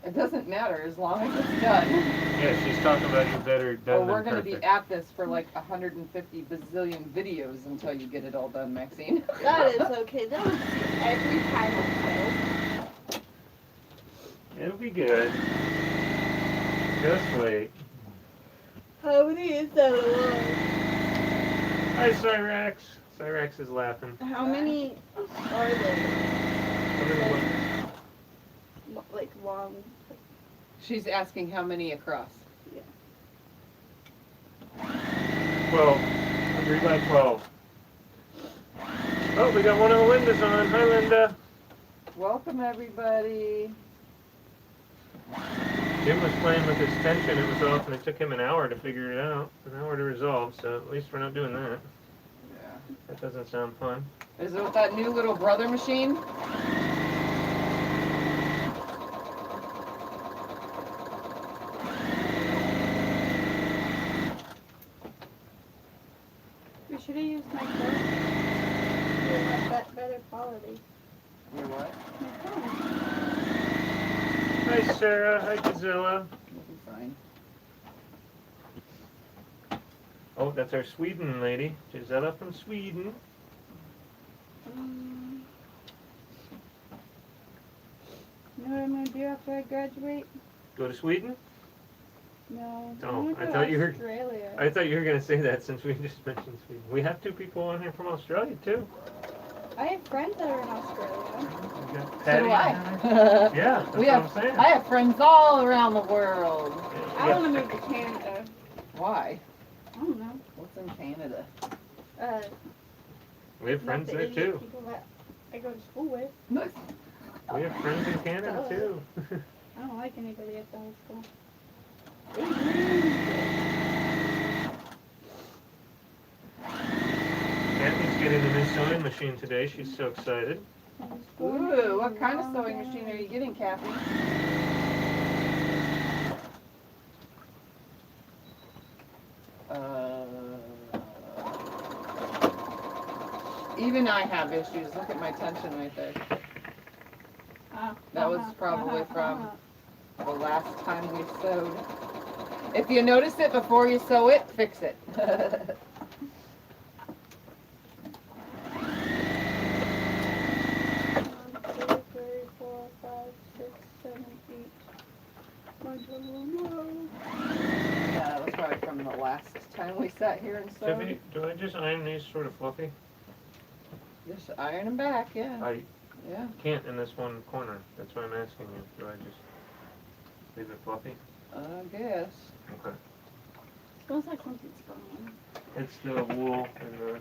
It doesn't matter as long as it's done. Yeah, she's talking about you better done Well, than we're going to be perfect. at this for like 150 bazillion videos until you get it all done, Maxine. That is okay. That would see every time I fail. It'll be good. Just wait. How many is that alone? Hi, Cyrax. Cyrax is laughing. How many are there? Come in the way. Like long. She's asking how many across. 12. 3 by 12. Oh, we got one of the Lindas on. Hi, Linda. Welcome, everybody. Jim was playing with his tension. It was off, and it took him an hour to figure it out. An hour to resolve, so at least we're not doing that. Yeah. That doesn't sound fun. Is it with that new little brother machine? We should have used my phone. It would have better quality. Your what? My phone. Hi, Sarah. Hi, Gazilla. You'll be fine. Oh, that's our Sweden lady. Gisela from Sweden. You know what I'm gonna do after I graduate? Go to Sweden? No. Oh, I'm gonna I go thought to you were- Australia. I thought you were going to say that since we just mentioned Sweden. We have 2 people on here from Australia, too. I have friends that are in Australia. You got So Patty do and I. Yeah, that's we what have, I'm saying. I have friends all around the world. I want to move to Canada. Why? I don't know. What's in Canada? We have friends not the there idiot too. people that I go to school with. We have friends in Canada Duh. too. I don't like anybody at the high school. Kathy's getting a new sewing machine today. She's so excited. Ooh, what kind of sewing machine are you getting, Kathy? Even I have issues. Look at my tension right there. That was probably from the last time we sewed. If you notice it before you sew it, fix it. 1, 2, 3, 4, 5, 6, 7, 8. Yeah, that was probably from the last time we sat here and sewed. Tiffany, do I just iron these sort of fluffy? Just iron them back, yeah. I Yeah. can't in this one corner. That's why I'm asking you. Do I just leave it fluffy? I guess. Okay. Smells like something's gone. It's the wool and the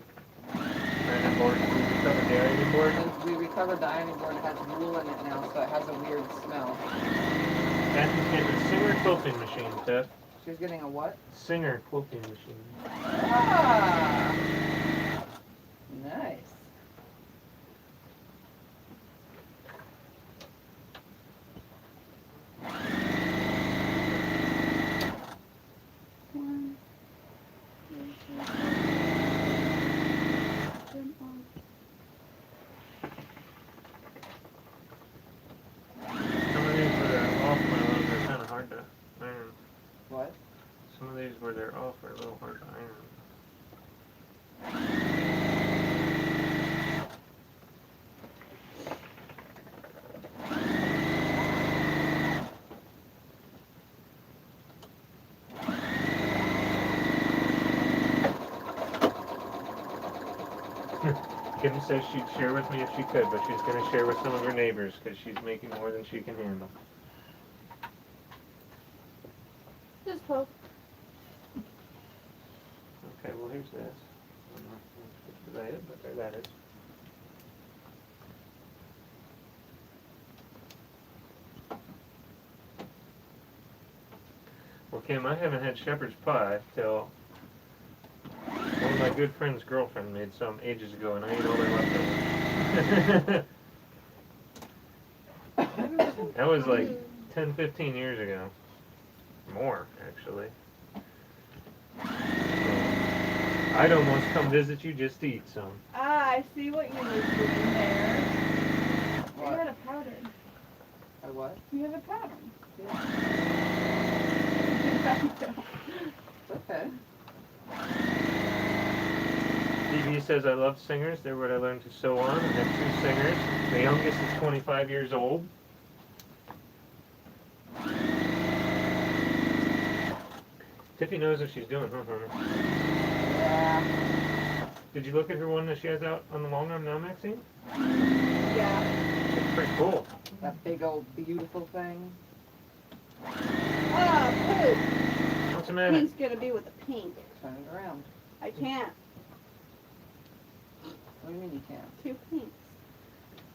ironing board. We recovered the ironing board. Since we recovered the ironing board, it has wool in it now, so it has a weird smell. Kathy's getting a Singer quilting machine, Tiff. She's getting a what? Singer quilting machine. Ah! Nice. Some of these where they're off my load are kind of hard to iron. What? Some of these where they're off are a little hard to iron. Kim says she'd share with me if she could, but she's going to share with some of her neighbors because she's making more than she can handle. Just hope. Okay, well here's this. I don't know if that's it, but there that is. Well, Kim, I haven't had shepherd's pie till one of my good friend's girlfriend made some ages ago, and I ate all their leftovers. That was like 10, 15 years ago. More, actually. I'd almost come visit you just to eat some. Ah, I see what you were doing there. You What? had a pattern. A what? You have a pattern. Okay. BB says, I love singers. They're what I learned to sew on. I have 2 singers. The youngest is 25 years old. Tiffy knows what she's doing, huh, Hunter? Yeah. Did you look at her one that she has out on the long arm now, Maxine? Yeah. It's pretty cool. That big old beautiful thing. Ah, poop. What's the matter? Pink's gonna be with the pink. Turn it around. I can't. What do you mean you can't? 2 pinks.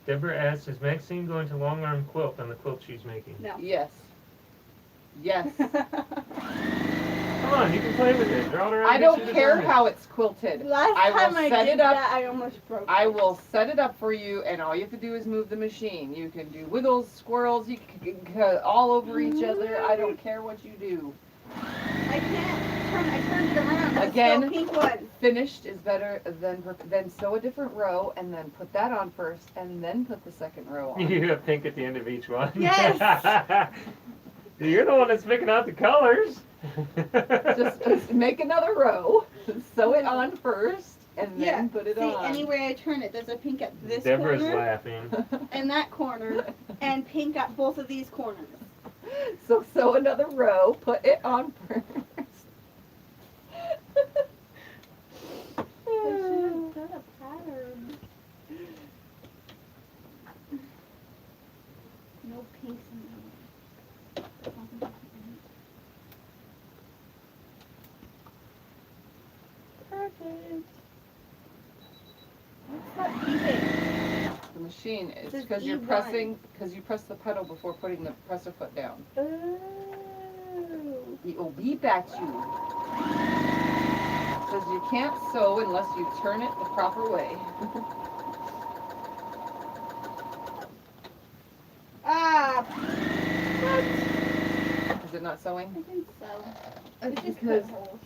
Deborah asks, is Maxine going to long arm quilt on the quilt she's making? No. Yes. Yes. Come on, you can play with it. Draw it around. I don't care how it's quilted. Last I will time I set did it up. that, I almost broke I it. will set it up for you, and all you have to do is move the machine. You can do wiggles, squirrels, you can cut all over each other. I don't care what you do. I can't turn. I turned it around. There's Again? still pink one. Finished is better than sew a different row, and then put that on first, and then put the second row on. You have pink at the end of each one. Yes. You're the one that's picking out the colors. Just make another row, sew it on first, and then Yeah. put it See, on. any way I turn it, there's a pink at this Deborah's corner laughing. and that corner, and pink at both of these corners. So sew another row, put it on first. I should have done a pattern. no pinks in there. There's nothing different in it. Perfect. What's not beeping? The machine, it's Says because you're E1. pressing, because you press the pedal before putting the presser foot down. Oh. It will beep at you. It says you can't sew unless you turn it the proper way. Ah! What? Is it not sewing? I think so. That's It just because put holes.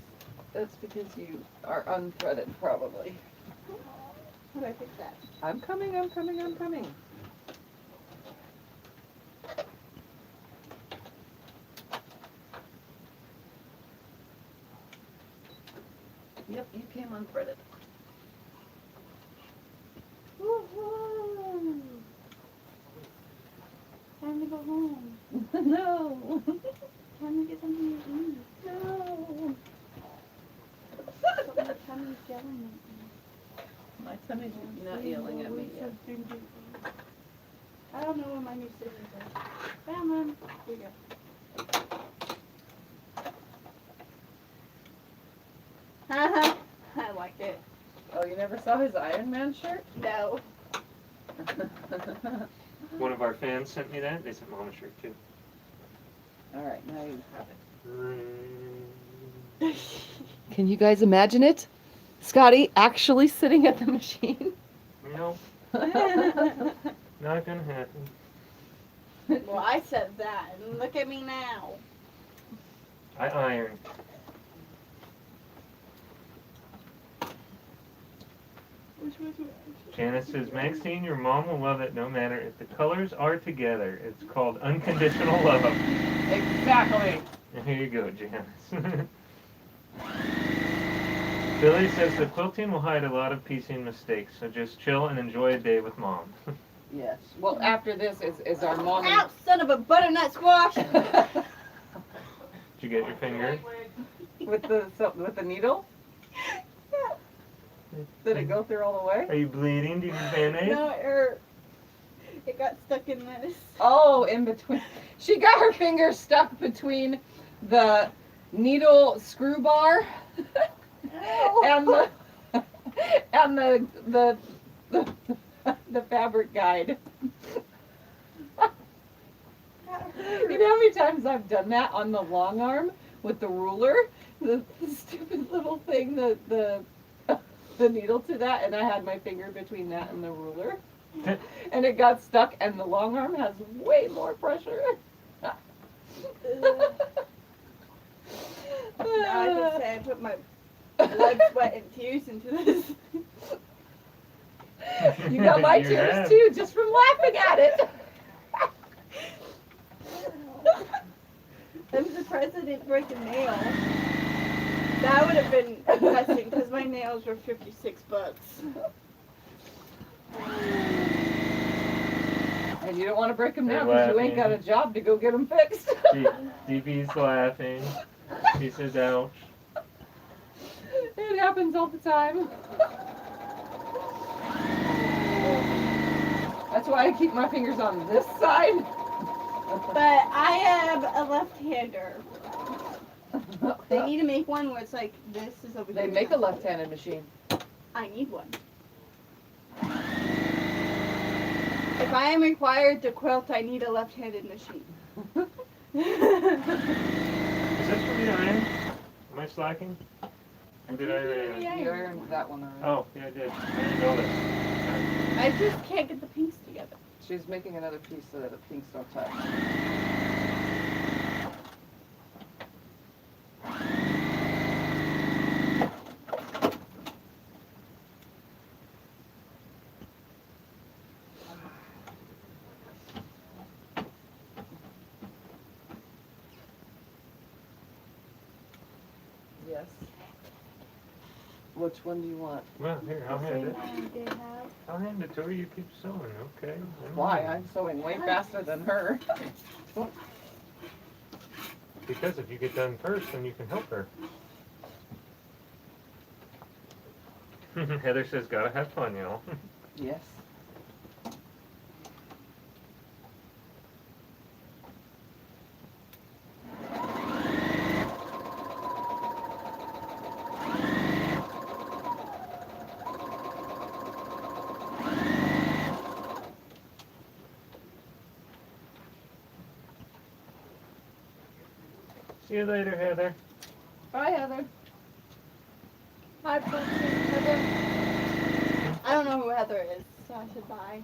that's because you are unthreaded, probably. How do I fix that? I'm coming, I'm coming, I'm coming. Yep, you came unthreaded. Woohoo! Time to go home. No. Time to get something to eat. No. But my tummy's yelling at me. My tummy's not yelling at me yet. I don't know where my new scissors are. Found them. Here you go. Haha. I like it. Oh, you never saw his Iron Man shirt? No. One of our fans sent me that. They sent Mom a shirt too. Alright, now you have it. Can you guys imagine it? Scotty actually sitting at the machine? No, not gonna happen. Well, I said that, and look at me now. I iron. Janice says, Maxine, your mom will love it no matter if the colors are together. It's called unconditional love. Exactly. And here you go, Janice. Billy says the quilting will hide a lot of piecing mistakes, so just chill and enjoy a day with Mom. Yes. Well, after this is our mom. Ow, son of a butternut squash! Did you get your finger? with the needle? Did it go through all the way? Are you bleeding? Do you need a Band-Aid? No, it hurt. It got stuck in this. Oh, in between. She got her finger stuck between the needle screw bar and the fabric guide. You know how many times I've done that on the long arm with the ruler? The stupid little thing, the needle to that, and I had my finger between that and the ruler. And it got stuck, and the long arm has way more pressure. Now I just say I put my blood, sweat, and tears into this. You got my tears too, just from laughing at it. I'm surprised I didn't break a nail. That would have been depressing because my nails were $56. And you don't want to break them now They're because you ain't got a job to go get them fixed. DB's laughing. He says, ouch. It happens all the time. That's why I keep my fingers on this side. But I am a left-hander. They need to make one where it's like this is over here. They make a left-handed machine. I need one. If I am required to quilt, I need a left-handed machine. Is this for me to iron? Am I slacking? Or did I iron? You ironed that one already. Oh, yeah, I did. I didn't know this. I just can't get the pinks together. She's making another piece so that the pinks don't touch. Yes. Which one do you want? Well, here, I'll hand it. They have. I'll hand it to her. You keep sewing, okay? Why? I'm sewing way faster than her. Because if you get done first, then you can help her. Heather says, gotta have fun, y'all. Yes. See you later, Heather. Bye, Heather. Hi, Heather. I don't know who Heather is, so I should buy.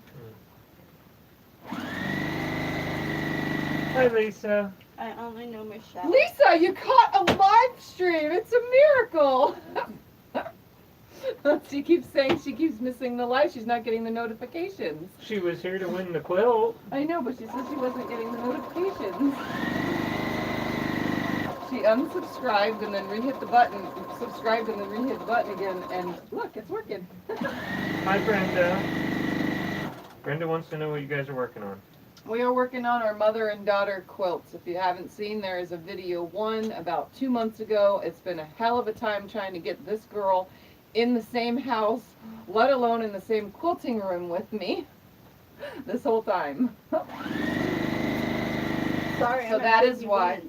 Hi, Lisa. I only know Michelle. Lisa, you caught a live stream. It's a miracle. She keeps saying she keeps missing the live. She's not getting the notifications. She was here to win the quilt. I know, but she said she wasn't getting the notifications. She unsubscribed and then re-hit the button. Subscribed and then re-hit the button again. And look, it's working. Hi, Brenda. Brenda wants to know what you guys are working on. We are working on our mother and daughter quilts. If you haven't seen, there is a video one about 2 months ago. It's been a hell of a time trying to get this girl in the same house, let alone in the same quilting room with me this whole time. Sorry, So that is why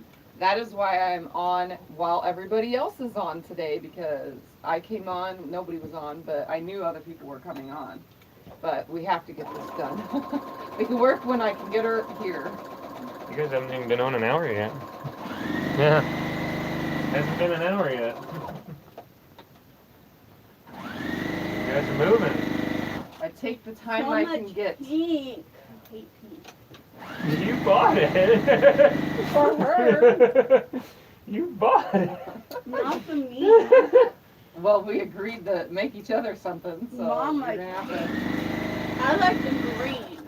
I'm on while everybody else is on today, because I came on, nobody was on, but I knew other people were coming on. But we have to get this done. We can work when I can get her here. You guys haven't even been on an hour yet. Yeah. Hasn't been an hour yet. You guys are moving. I take the time So I much can get. pink. I hate pink. You bought it. For her. You bought it. Not for me. Well, we agreed to make each other something, so Mom, you're gonna have to. I like the green.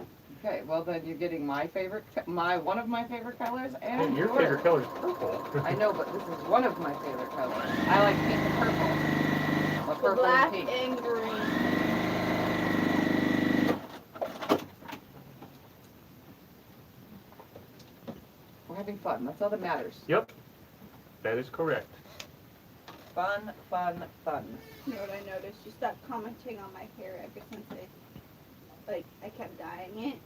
Okay, well then you're getting my favorite, one of my favorite colors, and Your favorite color is purple. I know, but this is one of my favorite colors. I like pink and purple. Well, purple Black and pink. and green. We're having fun. That's all that matters. Yep. That is correct. Fun, fun, fun. You know what I noticed? You stopped commenting on my hair ever since I kept dyeing it.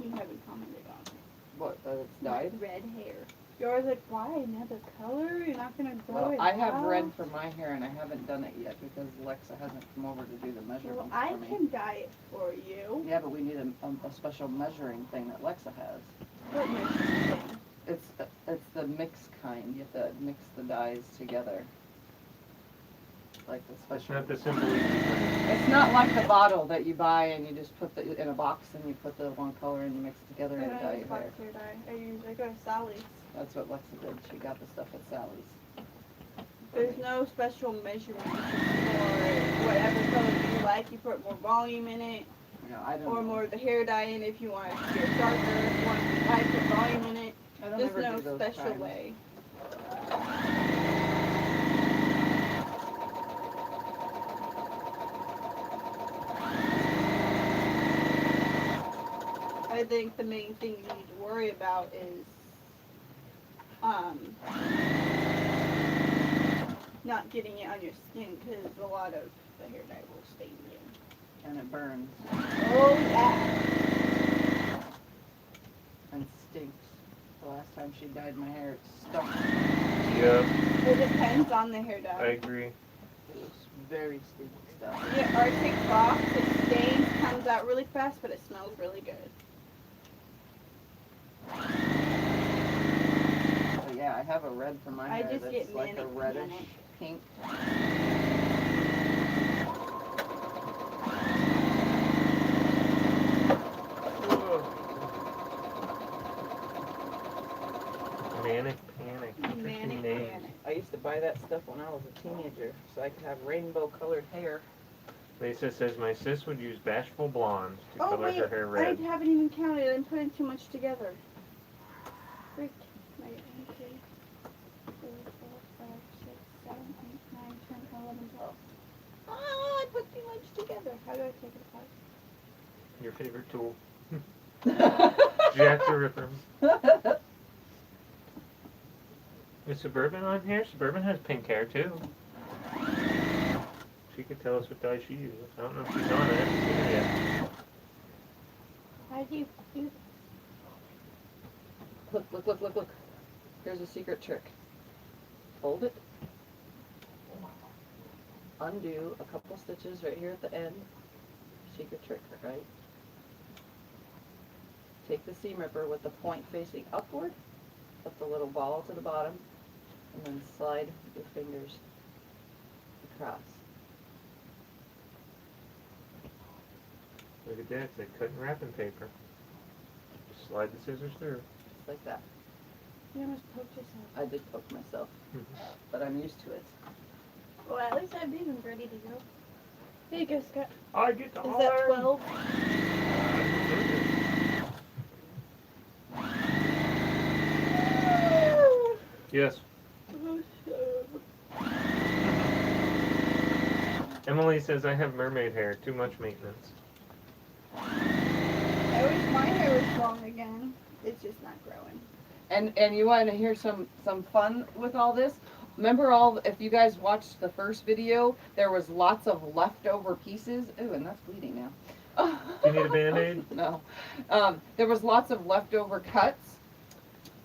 You haven't commented on it. What? That it's dyed? Red hair. You're always like, why another color? You're not gonna grow Well, it I have out? red for my hair, and I haven't done it yet because Alexa hasn't come over to do the measurements Well, I for me. can dye it for you. Yeah, but we need a special measuring thing that Alexa has. What measuring thing? It's the mix kind. You have to mix the dyes together. Like the It's special. not the simple easy thing. It's not like the bottle that you buy and you just put in a box and you put the one color and you mix it together I and don't dye use your box hair. hair dye. I go to Sally's. That's what Alexa did. She got the stuff at Sally's. There's no special measurement for whatever color you like. You put more volume in it, No, I don't. or know. more of the hair dye in it if you want it to get darker. If you want it to be light, put volume in it. I don't There's ever no do those special kinds. way. I think the main thing you need to worry about is not getting it on your skin, because a lot of the hair dye will stain you. And it burns Oh yeah. and stinks. The last time she dyed my hair, it stunk. Yep, It depends on the hair I dye. agree. It was very stinky stuff. Yeah, Arctic Fox, it stains, comes out really fast, but it smells really good. But yeah, I have a red for my I hair just that's get like a manic reddish panic. pink. Manic panic. Manic Name. panic. I used to buy that stuff when I was a teenager so I could have rainbow colored hair. Lisa says my sis would use bashful blondes to Oh color wait, her hair red. I haven't even counted. I'm putting too much together. Freak. My 1, 2, 3, 4, 5, 6, 7, 8, 9, 10, 11, 12. Oh, I put too much together. How do I take it apart? Your favorite tool. Jack the Ripper. Is Suburban on here? Suburban has pink hair too. She could tell us what dye she uses. I don't know if she's on it. I haven't seen her yet. How do you do Look, look, look, look, look. Here's a secret trick. Fold it. Undo a couple stitches right here at the end. Secret trick, right? Take the seam ripper with the point facing upward put the little ball to the bottom, and then slide your fingers across. Look at that, it's like cutting wrapping paper. Just slide the scissors through. Just like that. You almost poked yourself. I did poke myself, but I'm used to it. Well, at least I have these ones ready to go. Here you go, Scott. I get to Is that 12? Yes. Emily says I have mermaid hair. Too much maintenance. I wish my hair was long again. It's just not growing. And you want to hear some fun with all this? Remember if you guys watched the first video, there was lots of leftover pieces. Ooh, and that's bleeding now. You need a Band-Aid? No. There was lots of leftover cuts.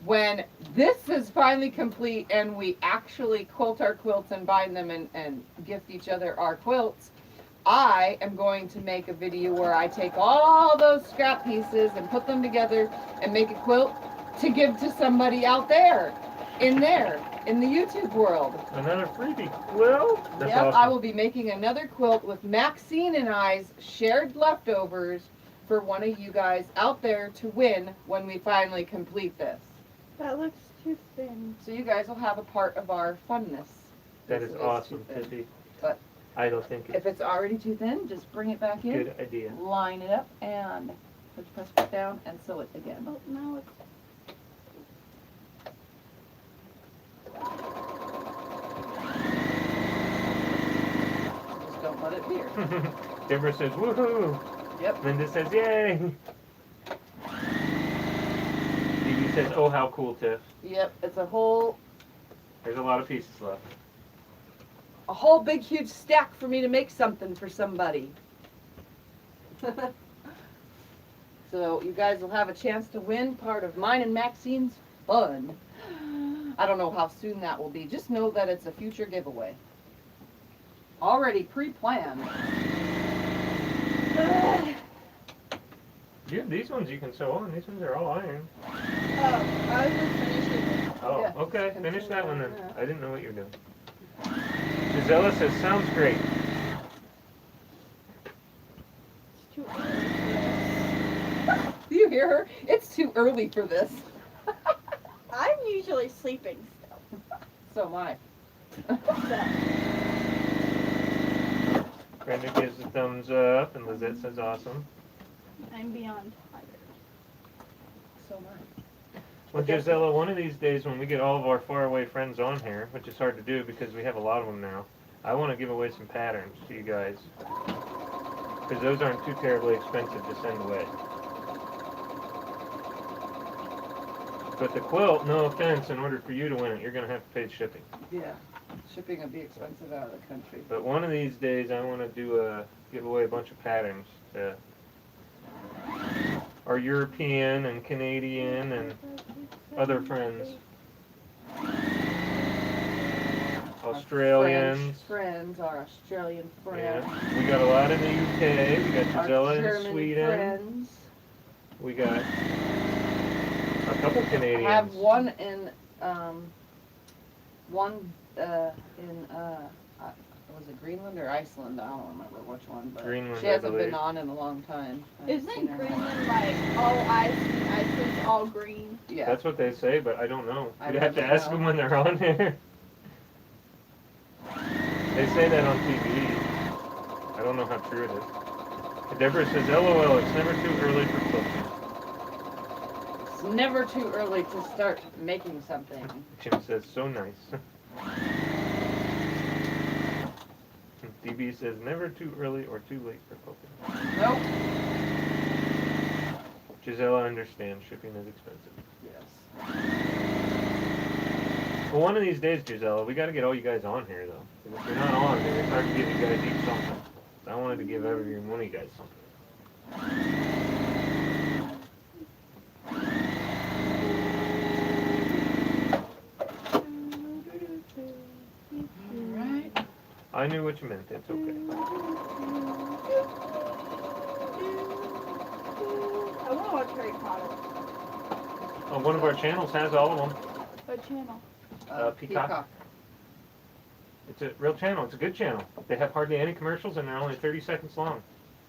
When this is finally complete and we actually quilt our quilts and bind them and gift each other our quilts, I am going to make a video where I take all those scrap pieces and put them together and make a quilt to give to somebody out there, in the YouTube world. Another freebie quilt? That's Yep, awesome. I will be making another quilt with Maxine and I's shared leftovers for one of you guys out there to win when we finally complete this. That looks too thin. So you guys will have a part of our funness. That This is too awesome, thin. Tiffy. But I don't think if it's it's already too thin, just bring it back a in, good idea. line it up, and press it down and sew it again. Oh, now it's... Just don't let it veer. Deborah says, woohoo! Yep. Linda says, yay! Dee says, oh, how cool, Tiff. Yep, it's a whole There's a lot of pieces left. big huge stack for me to make something for somebody. So you guys will have a chance to win part of mine and Maxine's fun. I don't know how soon that will be. Just know that it's a future giveaway. Already pre-planned. You have these ones you can sew on. These ones are all iron. Oh, I was just finishing. Oh, Yeah, okay. just Finish that one then. continue on I didn't know what you were doing. Gisela says, sounds great. It's too early for this. Do you hear her? It's too early for this. I'm usually sleeping still. So am I. So, Brenda gives a thumbs up, and Lizette says, awesome. I'm beyond tired. So am I. Well, Gisela, one of these days when we get all of our faraway friends on here, which is hard to do because we have a lot of them now, I want to give away some patterns to you guys. Because those aren't too terribly expensive to send away. But the quilt, no offense, in order for you to win it, you're going to have to pay shipping. Yeah. Shipping would be expensive out of the country. But one of these days I want to give away a bunch of patterns to our European and Canadian and other friends. Australians. Our Australian friends. Yeah. We got a lot in the UK. We got Gisela Our in German Sweden. friends. We got a couple Canadians. I have one in was it Greenland or Iceland? I don't remember which one, but Greenland, she I hasn't been believe. on in a long time. I haven't seen Isn't her. Greenland like all ice and Iceland's all green? Yeah. That's what they say, but I don't know. I You'd have to don't ask know. them when they're on here. They say that on TV. I don't know how true it is. Deborah says, LOL, it's never too early for quilting. It's never too early to start making something. Jim says, so nice. DB says, never too early or too late for quilting. Nope. Gisela understands shipping is expensive. Yes. Well, one of these days, Gisela, we got to get all you guys on here, though. 'Cause if you're not on, then it's hard to give you guys each something. I wanted to give every one of you guys something. Alright. I knew what you meant. It's okay. I want to watch Harry Potter. One of our channels has all of them. What channel? Peacock. It's a real channel. It's a good channel. They have hardly any commercials, and they're only 30 seconds long.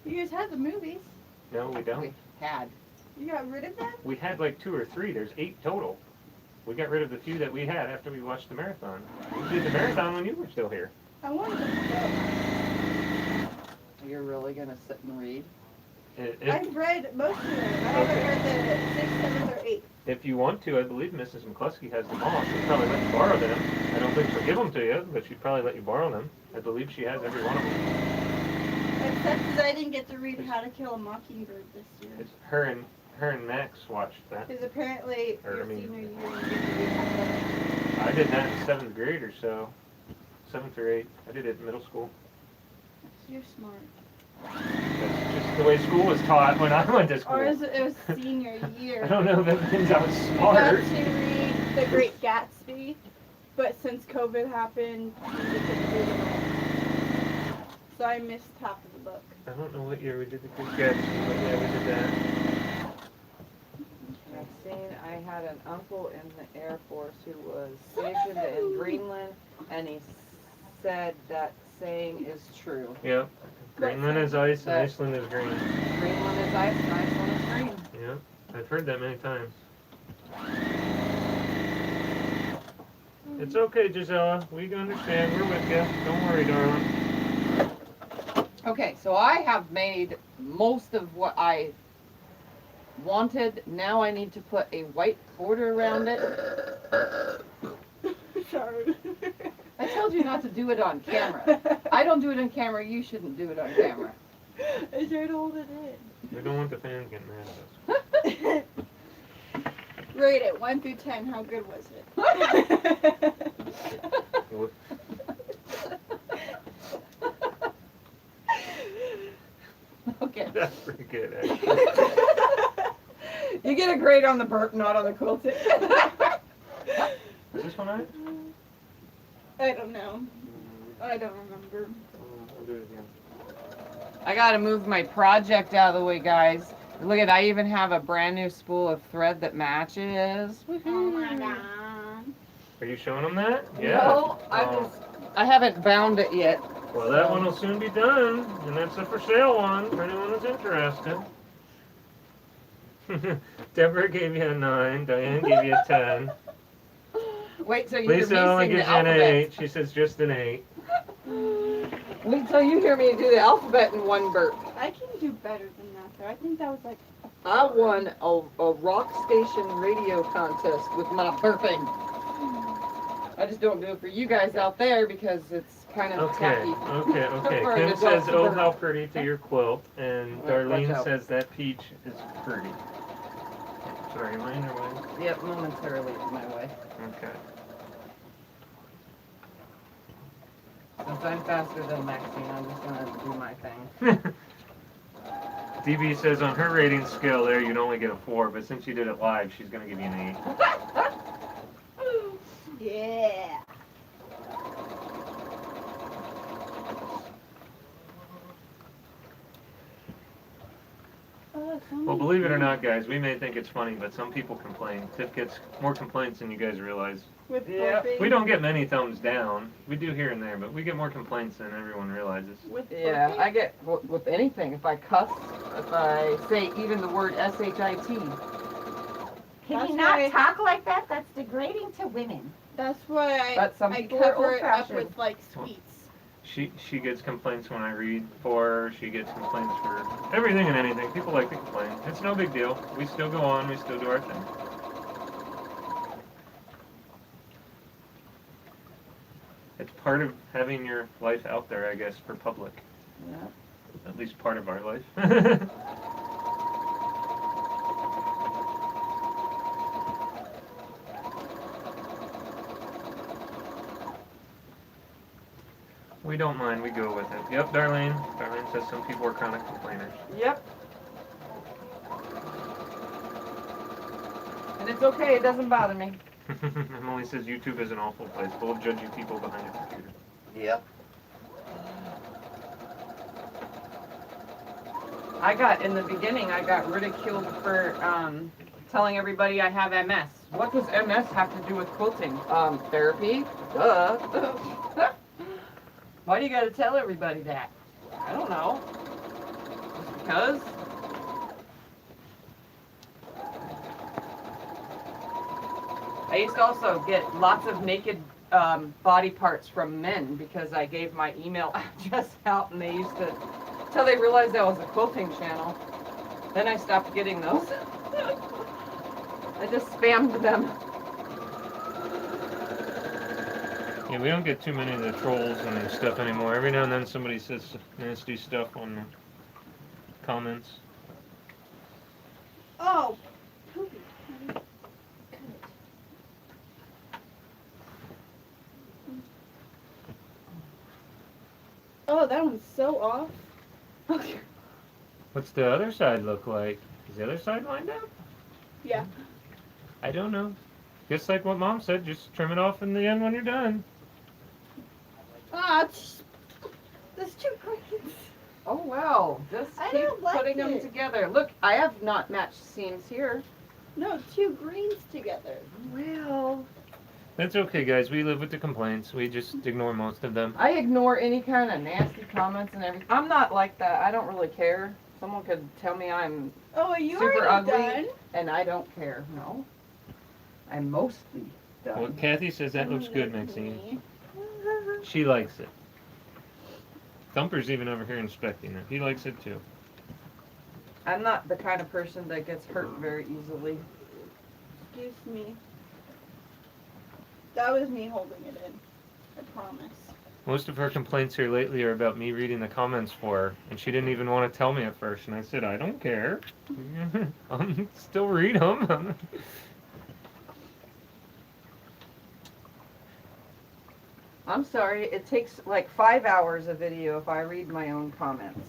You guys had the movies. No, we don't. We had. You got rid of them? We had like 2 or 3. There's 8 total. We got rid of the few that we had after we watched the marathon. We did the marathon when you were still here. I wanted them to go. You're really gonna sit and read? I've read most of them. I haven't read the 6th, 7th, or 8th. If you want to, I believe Mrs. McCluskey has them all. She'll probably let you borrow them. I don't think she'll give them to you, but she'd probably let you borrow them. I believe she has every one of them. Except because I didn't get to read How to Kill a Mockingbird this year. It's her and Max watched that. Because apparently your senior year you get to read How to Kill. I did that in 7th grade or so. 7th or 8th. I did it in middle school. You're smart. That's just the way school was taught when I went to school. Or it was senior year. I don't know if that means I was I got smart. to read The Great Gatsby, but since COVID happened, we couldn't do it all. So I missed half of the book. I don't know what year we did the Great Gatsby, but yeah, we did that. Maxine, I had an uncle in the Air Force who was stationed in Greenland, and he said that saying is true. Yep. Greenland is ice and Iceland is green. Greenland is ice and Iceland is green. Yep. I've heard that many times. It's okay, Gisela. We understand. We're with you. Don't worry, darling. Okay, so I have made most of what I wanted. Now I need to put a white border around it. Sorry. I told you not to do it on camera. I don't do it on camera. You shouldn't do it on camera. I tried to hold it in. We don't want the fans getting mad at us. Rate it 1 through 10. How good was it? What- Okay. That's pretty good, actually. You get a grade on the burp, not on the quilting. Is this one on? I don't know. I don't remember. I'll do it again. I gotta move my project out of the way, guys. Look at, I even have a brand new spool of thread that matches. Oh my god. Are you showing them that? No, I haven't bound it yet. Well, that one will soon be done, and that's a for sale one for anyone who's interested. Deborah gave you a 9, Diane gave you a 10. Wait till you Lisa hear me only sing the gives you an alphabet. 8. She says just an 8. Wait till you hear me do the alphabet in one burp. I can do better than that though. I think that was like I won a rock station radio contest with my burping. I just don't do it for you guys out there because it's kind of Okay, tacky. okay. For an Kim adult says, to oh, burp. how pretty to your quilt. And Watch Darlene out. says that peach is pretty. Sorry, am I in your way? Yep, momentarily in my way. Okay. Since I'm faster than Maxine, I'm just gonna do my thing. DB says on her rating scale there, you'd only get a 4, but since you did it live, she's going to give you an 8. yeah. Well, believe it or not, guys, we may think it's funny, but some people complain. Tiff gets more complaints than you guys realize. With Yeah. burping. We don't get many thumbs down. We do here and there, but we get more complaints than everyone realizes. With Yeah, burping? I get with anything. If I cuss, if I say even the word shit. Can That's you why- not talk like that? That's degrading to women. That's why But some I people are cover it up old-fashioned. with like sweets. She gets complaints when I read for her. She gets complaints for everything and anything. People like to complain. It's no big deal. We still go on. We still do our thing. It's part of having your life out there, I guess, for public. Yeah. At least part of our life. We don't mind, we go with it. Yep, Darlene. Darlene says some people are chronic complainers. Yep. And it's okay. It doesn't bother me. Emily says YouTube is an awful place, full of judgy people behind a computer. Yep. in the beginning, I got ridiculed for telling everybody I have MS. What does MS have to do with quilting? Therapy? Duh. Why do you gotta tell everybody that? I don't know. Just because? I used to also get lots of naked body parts from men because I gave my email address out and they used to, until they realized that was a quilting channel. Then I stopped getting those. I just spammed them. Yeah, we don't get too many of the trolls and stuff anymore. Every now and then somebody says nasty stuff on the comments. Oh, poopy. Oh, that one's so off. What's the other side look like? Is the other side lined up? Yeah. I don't know. Just like what Mom said, just trim it off in the end when you're done. Ah, there's two grains. Oh wow, just I keep don't like putting them it. together. Look, I have not matched seams here. No, two greens together. Well, That's okay, guys. We live with the complaints. We just ignore most of them. I ignore any kind of nasty comments and everything. I'm not like that. I don't really care. Someone could tell me I'm Oh, you super already ugly, done? and I don't care. No, I'm mostly done. Well, Kathy says that looks good, Maxine. She likes it. Thumper's even over here inspecting it. He likes it too. I'm not the kind of person that gets hurt very easily. Excuse me. That was me holding it in. I promise. Most of her complaints here lately are about me reading the comments for her, and she didn't even want to tell me at first. And I said, I don't care. Still read them. I'm sorry, it takes like 5 hours of video if I read my own comments.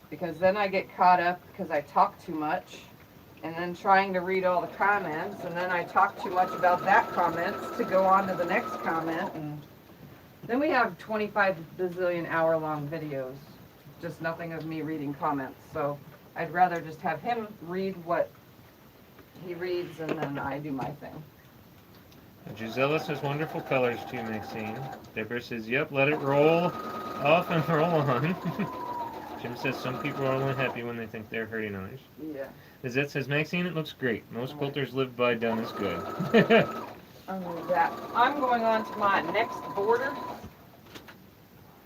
Because then I get caught up because I talk too much, and then trying to read all the comments, and then I talk too much about that comment to go on to the next comment, and then we have 25 bazillion hour-long videos. Just nothing of me reading comments. So I'd rather just have him read what he reads, and then I do my thing. Gisela says wonderful colors too, Maxine. Deborah says, yep, let it roll off and roll on. Jim says some people are only happy when they think they're hurting others. Yeah. Lizette says, Maxine, it looks great. Most quilters live by done is good. I'm going on to my next border.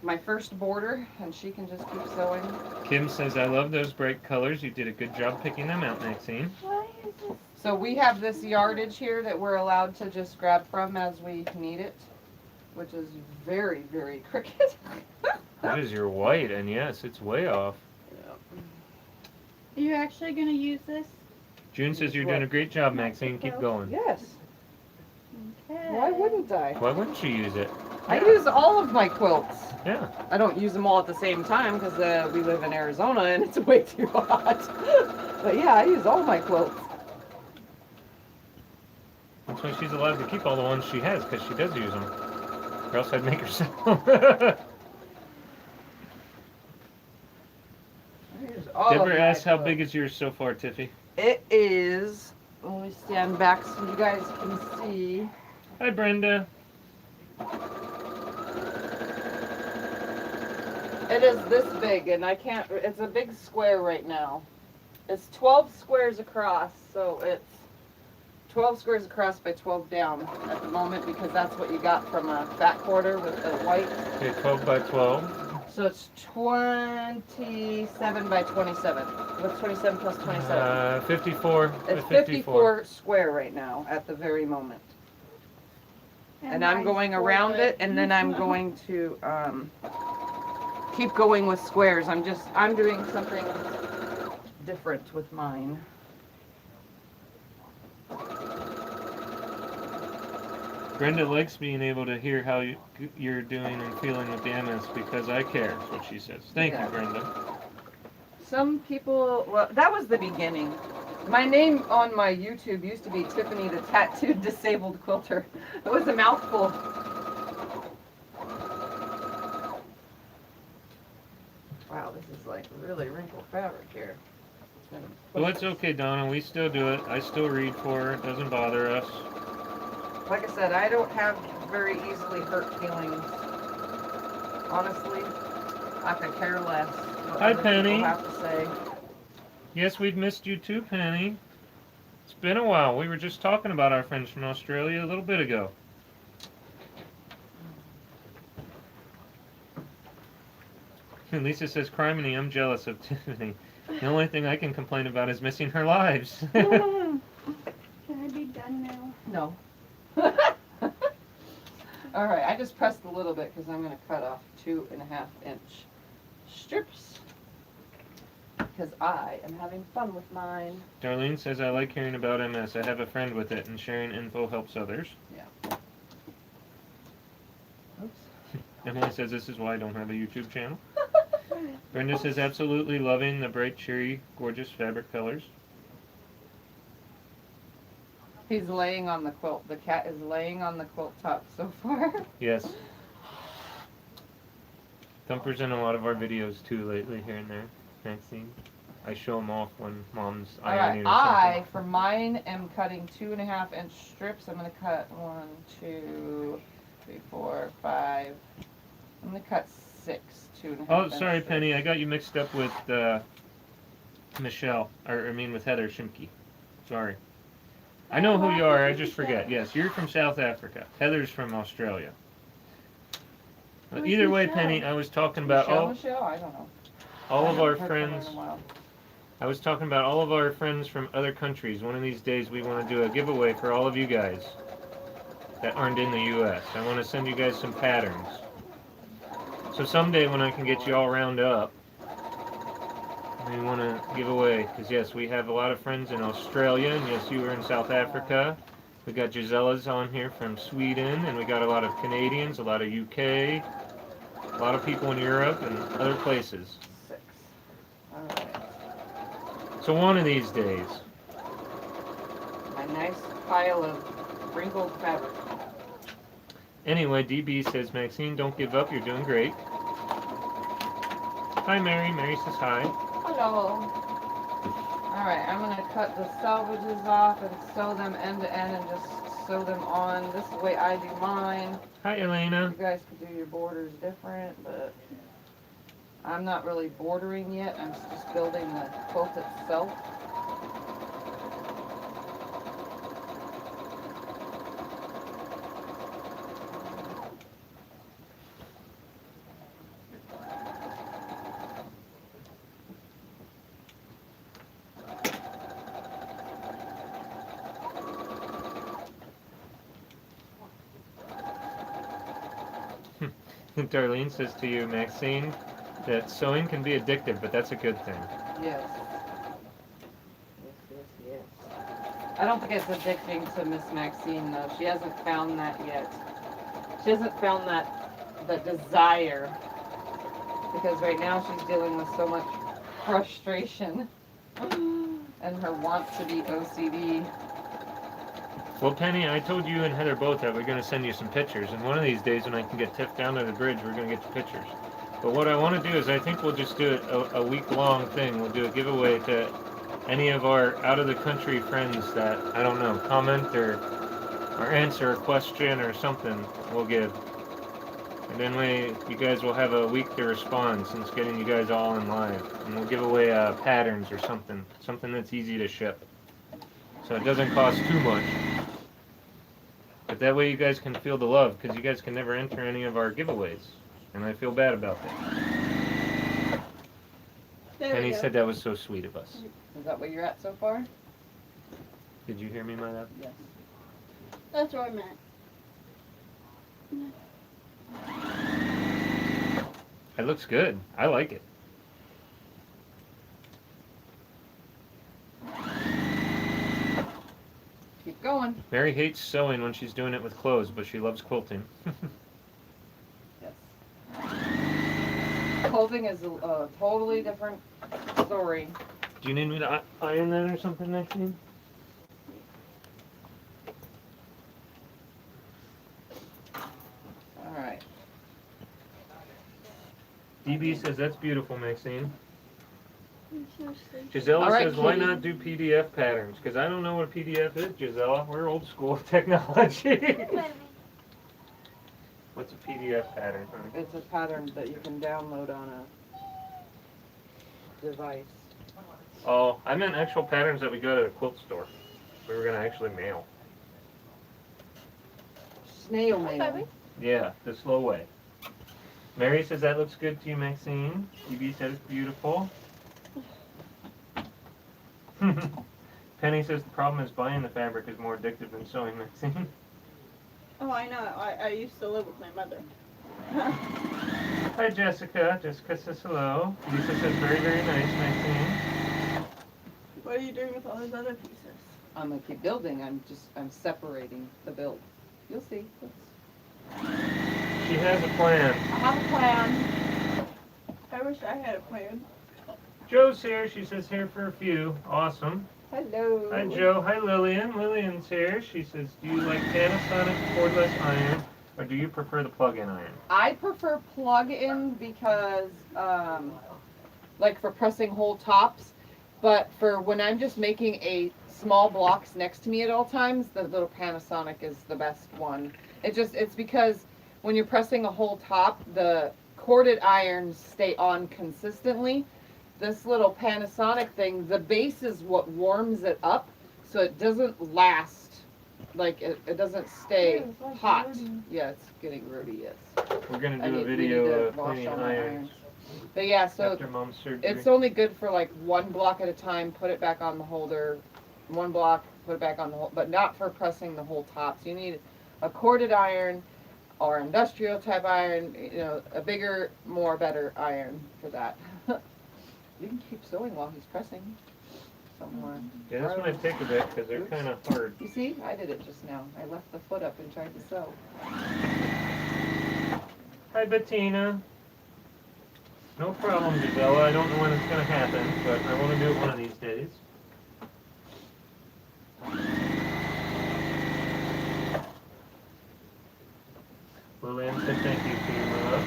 My first border, and she can just keep sewing. Kim says, I love those bright colors. You did a good job picking them out, Maxine. Why is this? So we have this yardage here that we're allowed to just grab from as we need it, which is very, very crooked. That is your white, and yes, it's way off. Are you actually going to use this? June says you're doing a great job, Maxine. Keep going. Yes. Okay. Why wouldn't I? Why wouldn't you use it? I use all of my quilts. Yeah. I don't use them all at the same time because we live in Arizona and it's way too hot. But yeah, I use all my quilts. That's why she's allowed to keep all the ones she has, because she does use them. Or else I'd make her sell them. Deborah asks, how big is yours so far, Tiffy? It is, let me stand back so you guys can see. Hi, Brenda. It is this big, and I can't, it's a big square right now. It's 12 squares across, so it's 12 squares across by 12 down at the moment, because that's what you got from a fat quarter with the white. Okay, 12 by 12. So it's 27 by 27. What's 27 plus 27? 54. It's 54 square right now at the very moment. And I'm going around it, and then I'm going to keep going with squares. I'm doing something different with mine. Brenda likes being able to hear how you're doing and feeling with the MS because I care, is what she says. Thank you, Brenda. Some people, well, that was the beginning. My name on my YouTube used to be Tiffany the Tattooed Disabled Quilter. It was a mouthful. Wow, this is like really wrinkled fabric here. Well, it's okay, Donna. We still do it. I still read for her. It doesn't bother us. Like I said, I don't have very easily hurt feelings. Honestly, I could care less what Hi, other Penny. people have to say. Yes, we've missed you too, Penny. It's been a while. We were just talking about our friends from Australia a little bit ago. And Lisa says, Criminy, I'm jealous of Tiffany. The only thing I can complain about is missing her lives. Can I be done now? No. Alright, I just pressed a little bit because I'm going to cut off 2.5-inch strips. Because I am having fun with mine. Darlene says, I like hearing about MS. I have a friend with it, and sharing info helps others. Yeah. Oops. Emily says, this is why I don't have a YouTube channel. Brenda says, absolutely loving the bright, cheery, gorgeous fabric colors. He's laying on the quilt. The cat is laying on the quilt top so far. Yes. Thumper's in a lot of our videos too lately, here and there. Maxine. I show them off when Mom's Alright, ironing or something. I, for mine, am cutting 2.5-inch strips. I'm going to cut 1, 2, 3, 4, 5. I'm going to cut 6 2.5-inch Oh, sorry, strips. Penny. I got you mixed up with Michelle. With Heather Shimke. Sorry. I know who you are. I just forget. Yes, you're from South Africa. Heather's from Australia. Who's Either way, Michelle? Penny, I was talking about Michelle? I don't know. all I of our haven't heard from her friends. in a while. I was talking about all of our friends from other countries. One of these days we want to do a giveaway for all of you guys that aren't in the U.S. I want to send you guys some patterns. So someday when I can get you all round up, we want to give away, because yes, we have a lot of friends in Australia, and yes, you were in South Africa. We got Gisella's on here from Sweden, and we got a lot of Canadians, a lot of UK, a lot of people in Europe and other places. 6. Alright. So one of these days, A nice pile of wrinkled fabric. anyway, DB says, Maxine, don't give up, you're doing great. Hi, Mary. Mary says hi. Hello. Alright, I'm going to cut the salvages off and sew them end to end and just sew them on. This is the way I do mine. Hi, Elena. You guys could do your borders different, but I'm not really bordering yet. I'm just building the quilt itself. Darlene says to you, Maxine, that sewing can be addictive, but that's a good thing. Yes. Yes. I don't think it's addicting to Miss Maxine, though. She hasn't found that yet. She hasn't found the desire. Because right now she's dealing with so much frustration. And her want to be OCD. Well, Penny, I told you and Heather both that we're going to send you some pictures, and one of these days when I can get Tiff down to the bridge, we're going to get you pictures. But what I want to do is I think we'll just do it a week-long thing. We'll do a giveaway to any of our out-of-the-country friends that, I don't know, comment or answer a question or something we'll give. And then you guys will have a week to respond since getting you guys all in live. And we'll give away patterns or something that's easy to ship. So it doesn't cost too much. But that way you guys can feel the love, because you guys can never enter any of our giveaways. And I feel bad about that. There And we he go. said that was so sweet of us. Is that what you're at so far? Did you hear me, my love? Yes. That's what I meant. It looks good. I like it. Keep going. Mary hates sewing when she's doing it with clothes, but she loves quilting. Yes. Quilting is a totally different story. Do you need me to iron that or something, Maxine? Alright. DB says that's beautiful, Maxine. Gisela All right, says, why Kitty. not do PDF patterns? Because I don't know what a PDF is, Gisela. We're old school technology. What's a PDF pattern, honey? It's a pattern that you can download on a device. Oh, I meant actual patterns that we got at a quilt store. We were going to actually mail. Snail mail. Yeah, the slow way. Mary says that looks good to you, Maxine. TB said it's beautiful. Penny says the problem is buying the fabric is more addictive than sewing, Maxine. Oh, I know. I used to live with my mother. Hi, Jessica. Jessica says hello. Lisa says very, very nice, Maxine. What are you doing with all those other pieces? I'm gonna keep building. I'm separating the build. You'll see. She has a plan. I have a plan. I wish I had a plan. Joe's here. She says here for a few. Awesome. Hello. Hi, Joe. Hi, Lillian. Lillian's here. She says, do you like Panasonic cordless iron, or do you prefer the plug-in iron? I prefer plug-in because, like for pressing whole tops, but for when I'm just making a small blocks next to me at all times, the little Panasonic is the best one. It's because when you're pressing a whole top, the corded irons stay on consistently. This little Panasonic thing, the base is what warms it up, so it doesn't last, like it doesn't stay hot. Yeah, it's getting ruddy, yes. We're going to I do a need video to of wash cleaning all my irons But yeah, so after Mom's surgery. it's only good for like one block at a time, put it back on the holder, one block, put it back on the holder, but not for pressing the whole tops. You need a corded iron or industrial type iron, you know, a bigger, more better iron for that. You can keep sewing while he's pressing somewhere. Yeah, this might take a bit because they're kind of hard. You see, I did it just now. I left the foot up and tried to sew. Hi, Bettina. No problem, Gisela. I don't know when it's going to happen, but I want to do it one of these days. Lillian said thank you to you, love.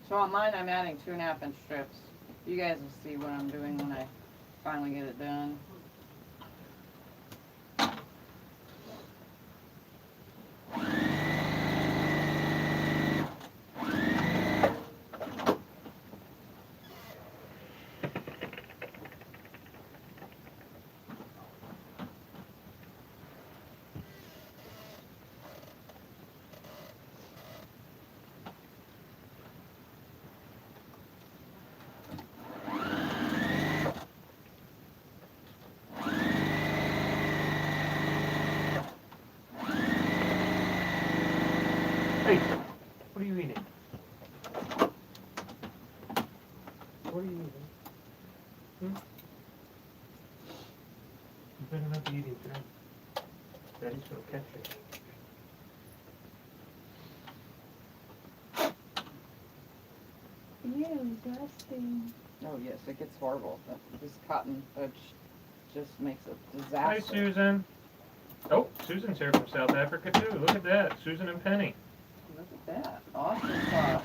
So on mine, I'm adding 2.5 inch strips. You guys will see what I'm doing when I finally get it done. Hey, what are you eating? What are you eating? Hmm? You better not be eating today. Daddy's gonna catch you. Ew, dusting. Oh yes, it gets horrible. This cotton fudge just makes a disaster. Hi, Susan. Oh, Susan's here from South Africa too. Look at that, Susan and Penny. Look at that. Awesome sauce.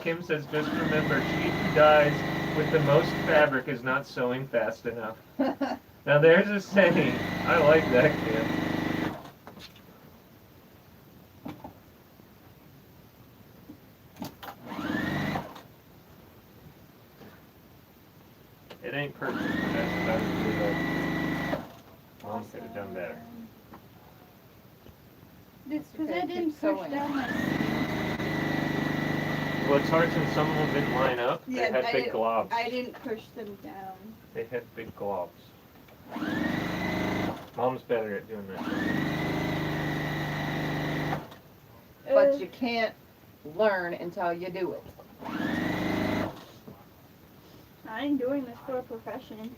Kim says, just remember, she who dies with the most fabric is not sewing fast enough. Now there's a saying. I like that, Kim. It ain't perfect, but that's about as good as Mom could have done better. It's because Okay, I didn't keep push sewing. down my Well, it's hard since some of them didn't line up. They had big globs. I didn't push them down. They had big globs. Mom's better at doing that. but you can't learn until you do it. I ain't doing this for a profession.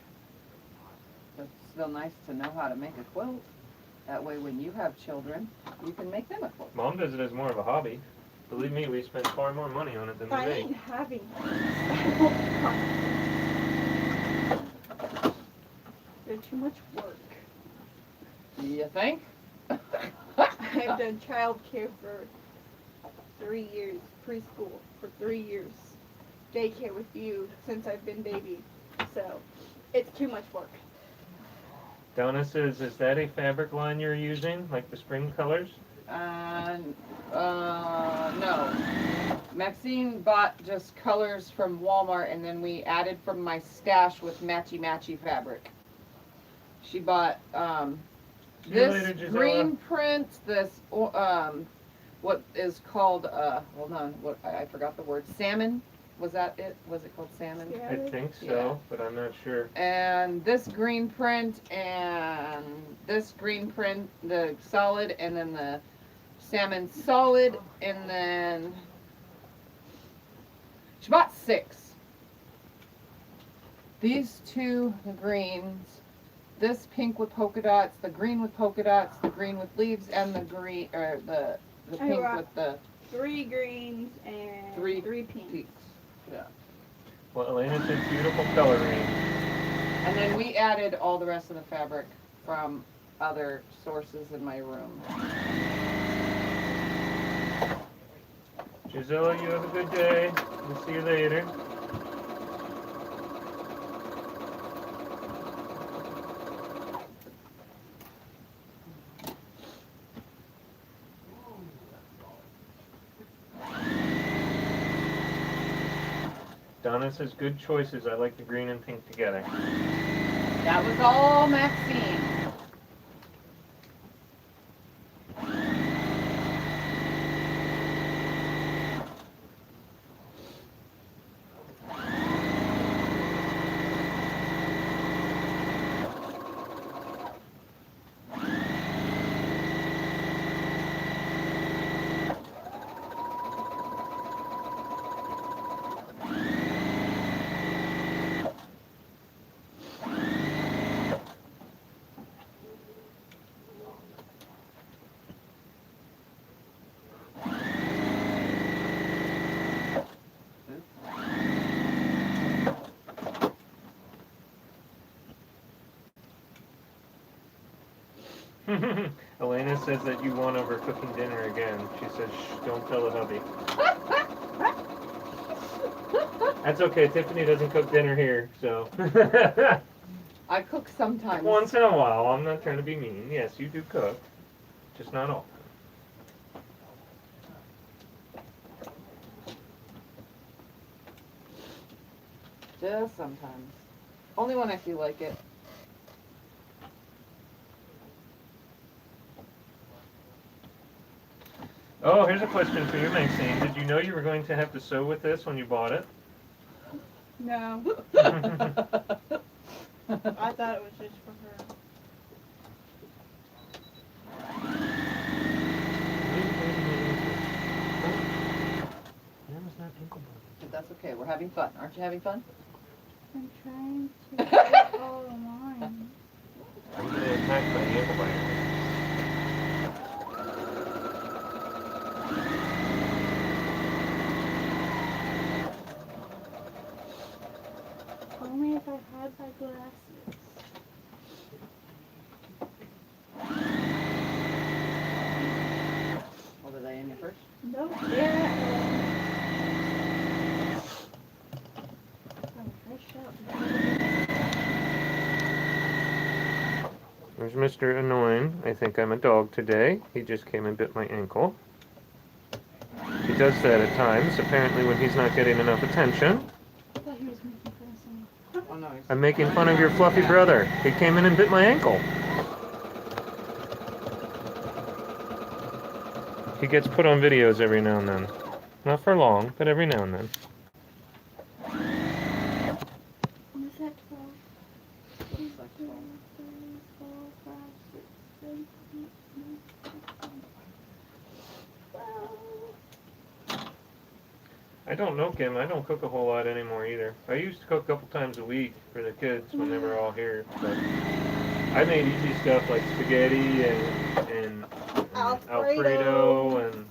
It's still nice to know how to make a quilt. That way when you have children, you can make them a quilt. Mom does it as more of a hobby. Believe me, we spend far more money on it than we I make. ain't having They're too much work. You think? I've done childcare for 3 years, preschool for 3 years, daycare with you since I've been baby. So, it's too much work. Donna says, is that a fabric line you're using, like the spring colors? No. Maxine bought just colors from Walmart, and then we added from my stash with matchy fabric. She bought See you this later, Gisela. green print, this what is called hold on, what I forgot the word, salmon. Was that it? Was it called salmon? Yeah. I think so, Yeah. but I'm not sure. And this green print and this green print, the solid, and then the salmon solid, and then she bought 6. These two, the greens, this pink with polka dots, the green with polka dots, the green with leaves, and the green, or the pink with the 3 greens and 3 pinks. peaks. Yeah. Well, Elena said beautiful coloring. And then we added all the rest of the fabric from other sources in my room. Gisela, you have a good day. We'll see you later. Donna says, good choices. I like the green and pink together. That was all Maxine. Elena says that you won over cooking dinner again. She says, shh, don't tell the hubby. That's okay, Tiffany doesn't cook dinner here, so. I cook sometimes. Once in a while, I'm not trying to be mean. Yes, you do cook, just not often. Just sometimes. Only when I feel like it. Oh, here's a question for you, Maxine. Did you know you were going to have to sew with this when you bought it? No. I thought it was just for her. But that's okay. We're having fun. Aren't you having fun? I'm trying to get all of mine. I'm going to attack my ankle biter. Only if I had my glasses. What was I in your first? Nope, they're at home. There's Mr. Annoying. I think I'm a dog today. He just came and bit my ankle. He does that at times, apparently when he's not getting enough attention. I thought he was making fun of someone. Oh no. He's I'm making fun of your fluffy brother. He came in and bit my ankle. He gets put on videos every now and then. Not for long, but every now and then. Was that 12? Looks like 12. 4, 5, 6, 7, 8, 9, 10, 12. I don't know, Kim. I don't cook a whole lot anymore either. I used to cook a couple times a week for the kids when they were all here. But I made easy stuff like spaghetti and Alfredo and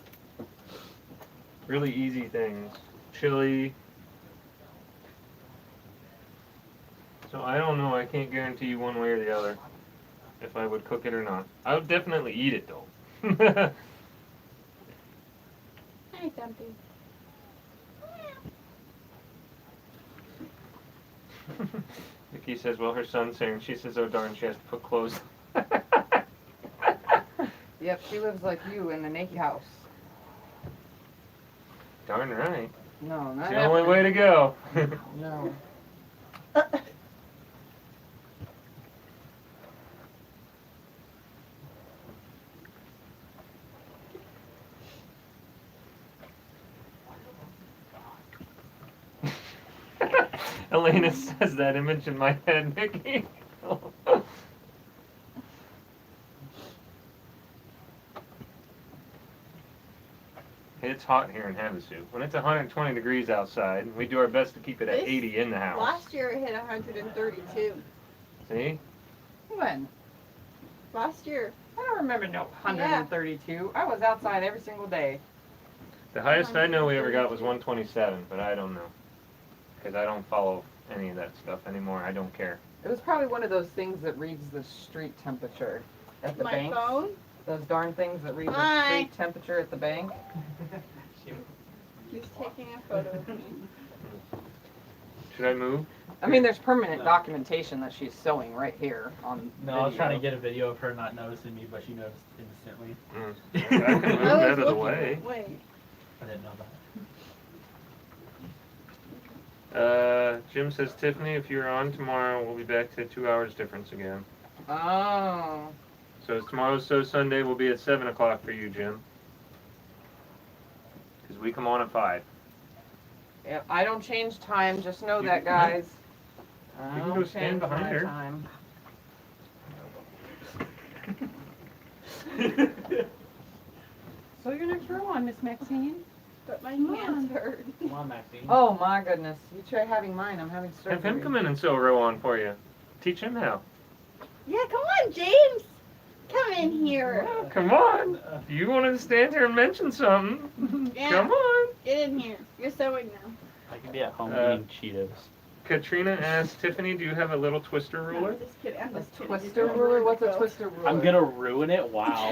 really easy things. Chili. So I don't know. I can't guarantee you one way or the other if I would cook it or not. I would definitely eat it though. Hi, Dumpy. Vicky says, well, her son's here, and she says, oh darn, she has to put clothes. Yep, she lives like you in the naked house. Darn right. No, not It's the only way to go. No. Elena says that image in my head, Nikki. It's hot here in Havasu. When it's 120 degrees outside, we do our best to keep it at 80 in the house. Last year it hit 132. See? When? Last year. I don't remember no 132. I was outside every single day. The highest I know we ever got was 127, but I don't know. Because I don't follow any of that stuff anymore. I don't care. It was probably one of those things that reads the street temperature at the My bank. phone. Those darn things that read the Hi. street temperature at the bank. He's taking a photo of me. Should I move? I mean, there's permanent No. documentation that she's sewing right here on No, video. I was trying to get a video of her not noticing me, but she noticed instantly. I can move I was out of the looking. way. Wait. I didn't know that. Jim says, Tiffany, if you're on tomorrow, we'll be back to 2 hours difference again. Oh. So tomorrow's So Sunday will be at 7 o'clock for you, Jim. Because we come on at 5. Yep, I don't change time, just know You that, can- guys. I You can don't go stand change behind my her. time. So your next row on, Miss Maxine? But my Come hands on. hurt. Come on, Maxine. Oh my goodness, you try having mine, I'm having surgery. Have him come in and sew a row on for you. Teach him how. Yeah, come on, James. Come in here. Oh, come on. You wanted to stand here and mention something. Yeah. Come on. Get in here. You're sewing now. I could be at home Uh, eating Cheetos. Katrina asked, Tiffany, do you have a little twister ruler? I'm just kidding. I'm A just kidding. twister ruler? What's a twister ruler? I'm gonna ruin it. Wow.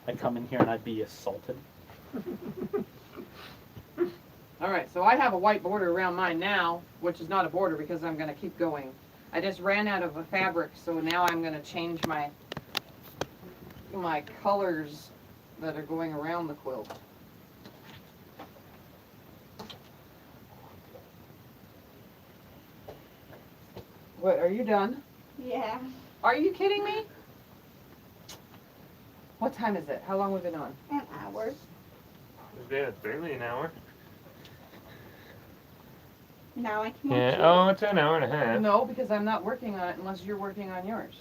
I'd come in here and I'd be assaulted. Alright, so I have a white border around mine now, which is not a border because I'm going to keep going. I just ran out of a fabric, so now I'm going to change my colors that are going around the quilt. What, are you done? Yeah. Are you kidding me? What time is it? How long have we been on? An hour. Yeah, it's barely an hour. Now I can Yeah. watch Oh, it's an hour and a half. No, because I'm not working on it unless you're working on yours.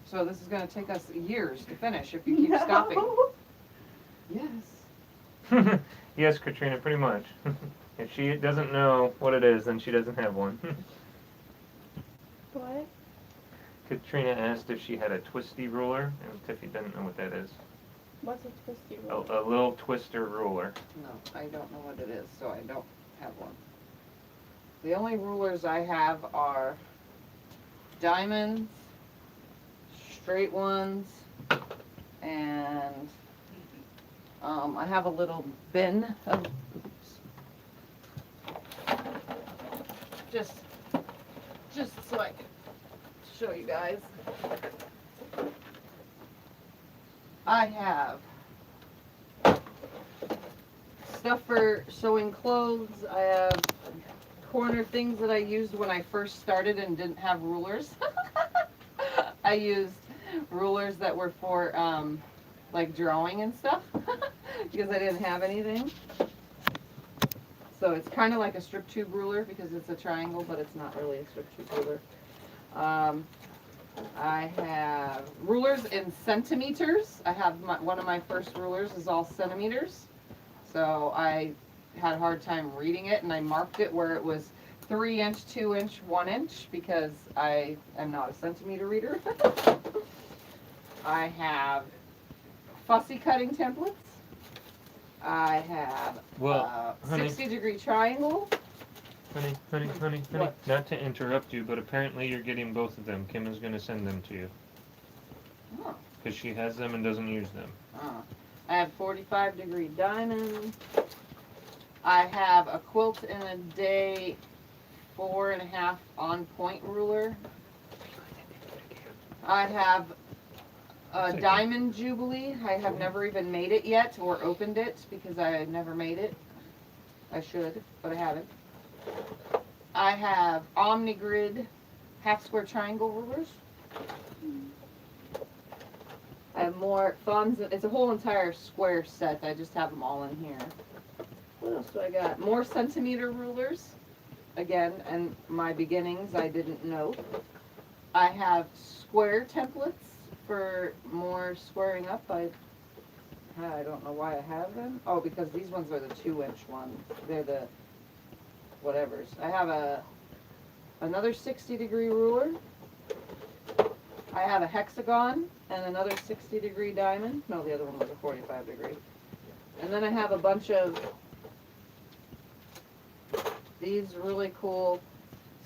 So this is going to take us years to finish if you keep No. stopping. Yes. Yes, Katrina, pretty much. If she doesn't know what it is, then she doesn't have one. What? Katrina asked if she had a twisty ruler, and Tiffy doesn't know what that is. What's a twisty A, roll? a little twister ruler. No, I don't know what it is, so I don't have one. The only rulers I have are diamonds, straight ones, and I have a little bin of just so I can show you guys. I have stuff for sewing clothes. I have corner things that I used when I first started and didn't have rulers. I used rulers that were for like drawing and stuff because I didn't have anything. So it's kind of like a strip tube ruler because it's a triangle, but it's not really a strip tube ruler. I have rulers in centimeters. I have one of my first rulers is all centimeters. So I had a hard time reading it, and I marked it where it was 3 inch, 2 inch, 1 inch, because I am not a centimeter reader. I have fussy cutting templates. I have Well, honey. 60-degree triangle. Honey. What? Not to interrupt you, but apparently you're getting both of them. Kim is going to send them to you. Oh. Because she has them and doesn't use them. I have 45-degree diamond. I have a quilt in a day 4.5 on point ruler. I have a diamond jubilee. I have never even made it yet or opened it because I had never made it. I should, but I haven't. I have OmniGrid half square triangle rulers. I have more thumbs. It's a whole entire square set. I just have them all in here. What else do I got? More centimeter rulers. Again, and my beginnings, I didn't know. I have square templates for more squaring up. I don't know why I have them. Oh, because these ones are the 2-inch ones. They're the whatevers. I have another 60-degree ruler. I have a hexagon and another 60-degree diamond. No, the other one was a 45-degree. And then I have a bunch of these really cool.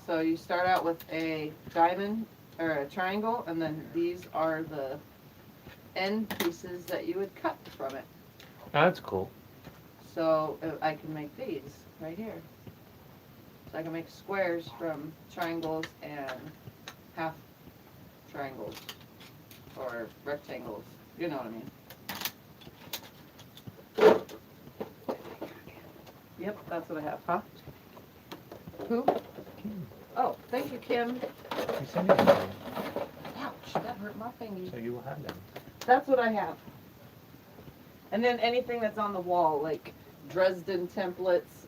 So you start out with a diamond or a triangle, and then these are the end pieces that you would cut from it. That's cool. So I can make these right here. So I can make squares from triangles and half triangles or rectangles. You know what I mean. Yep, that's what I have, huh? Who? Oh, thank you, Kim. You send it to me, Ouch, that hurt my finger. so you will have them. That's what I have. And then anything that's on the wall, like Dresden templates.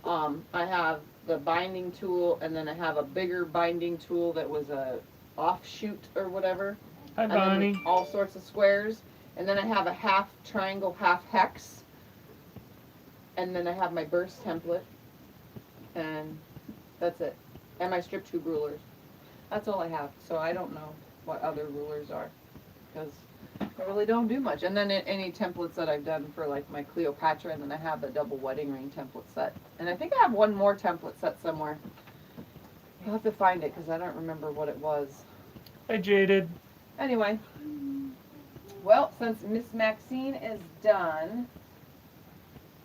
I have the binding tool, and then I have a bigger binding tool that was a offshoot or whatever. Hi, And then Bonnie. all sorts of squares. And then I have a half triangle, half hex. And then I have my burst template. And that's it. And my strip tube rulers. That's all I have. So I don't know what other rulers are, because I really don't do much. And then any templates that I've done for like my Cleopatra, and then I have a double wedding ring template set. And I think I have one more template set somewhere. I'll have to find it because I don't remember what it was. Hi, Jaded. Anyway, well, since Miss Maxine is done,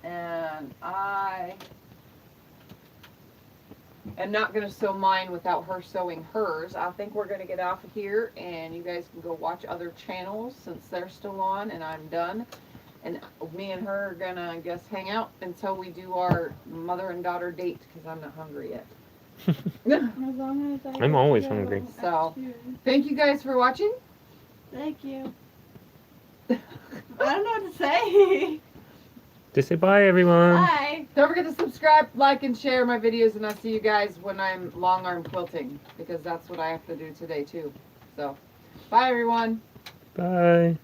and I am not going to sew mine without her sewing hers, I think we're going to get off of here, and you guys can go watch other channels since they're still on, and I'm done. And me and her are going to, I guess, hang out until we do our mother and daughter date, because I'm not hungry yet. As long as I I'm always get hungry. So, food. thank you guys for watching. Thank you. I don't know what to say. Just say bye, everyone. Bye. Don't forget to subscribe, like, and share my videos, and I'll see you guys when I'm long arm quilting, because that's what I have to do today too. So, bye everyone. Bye.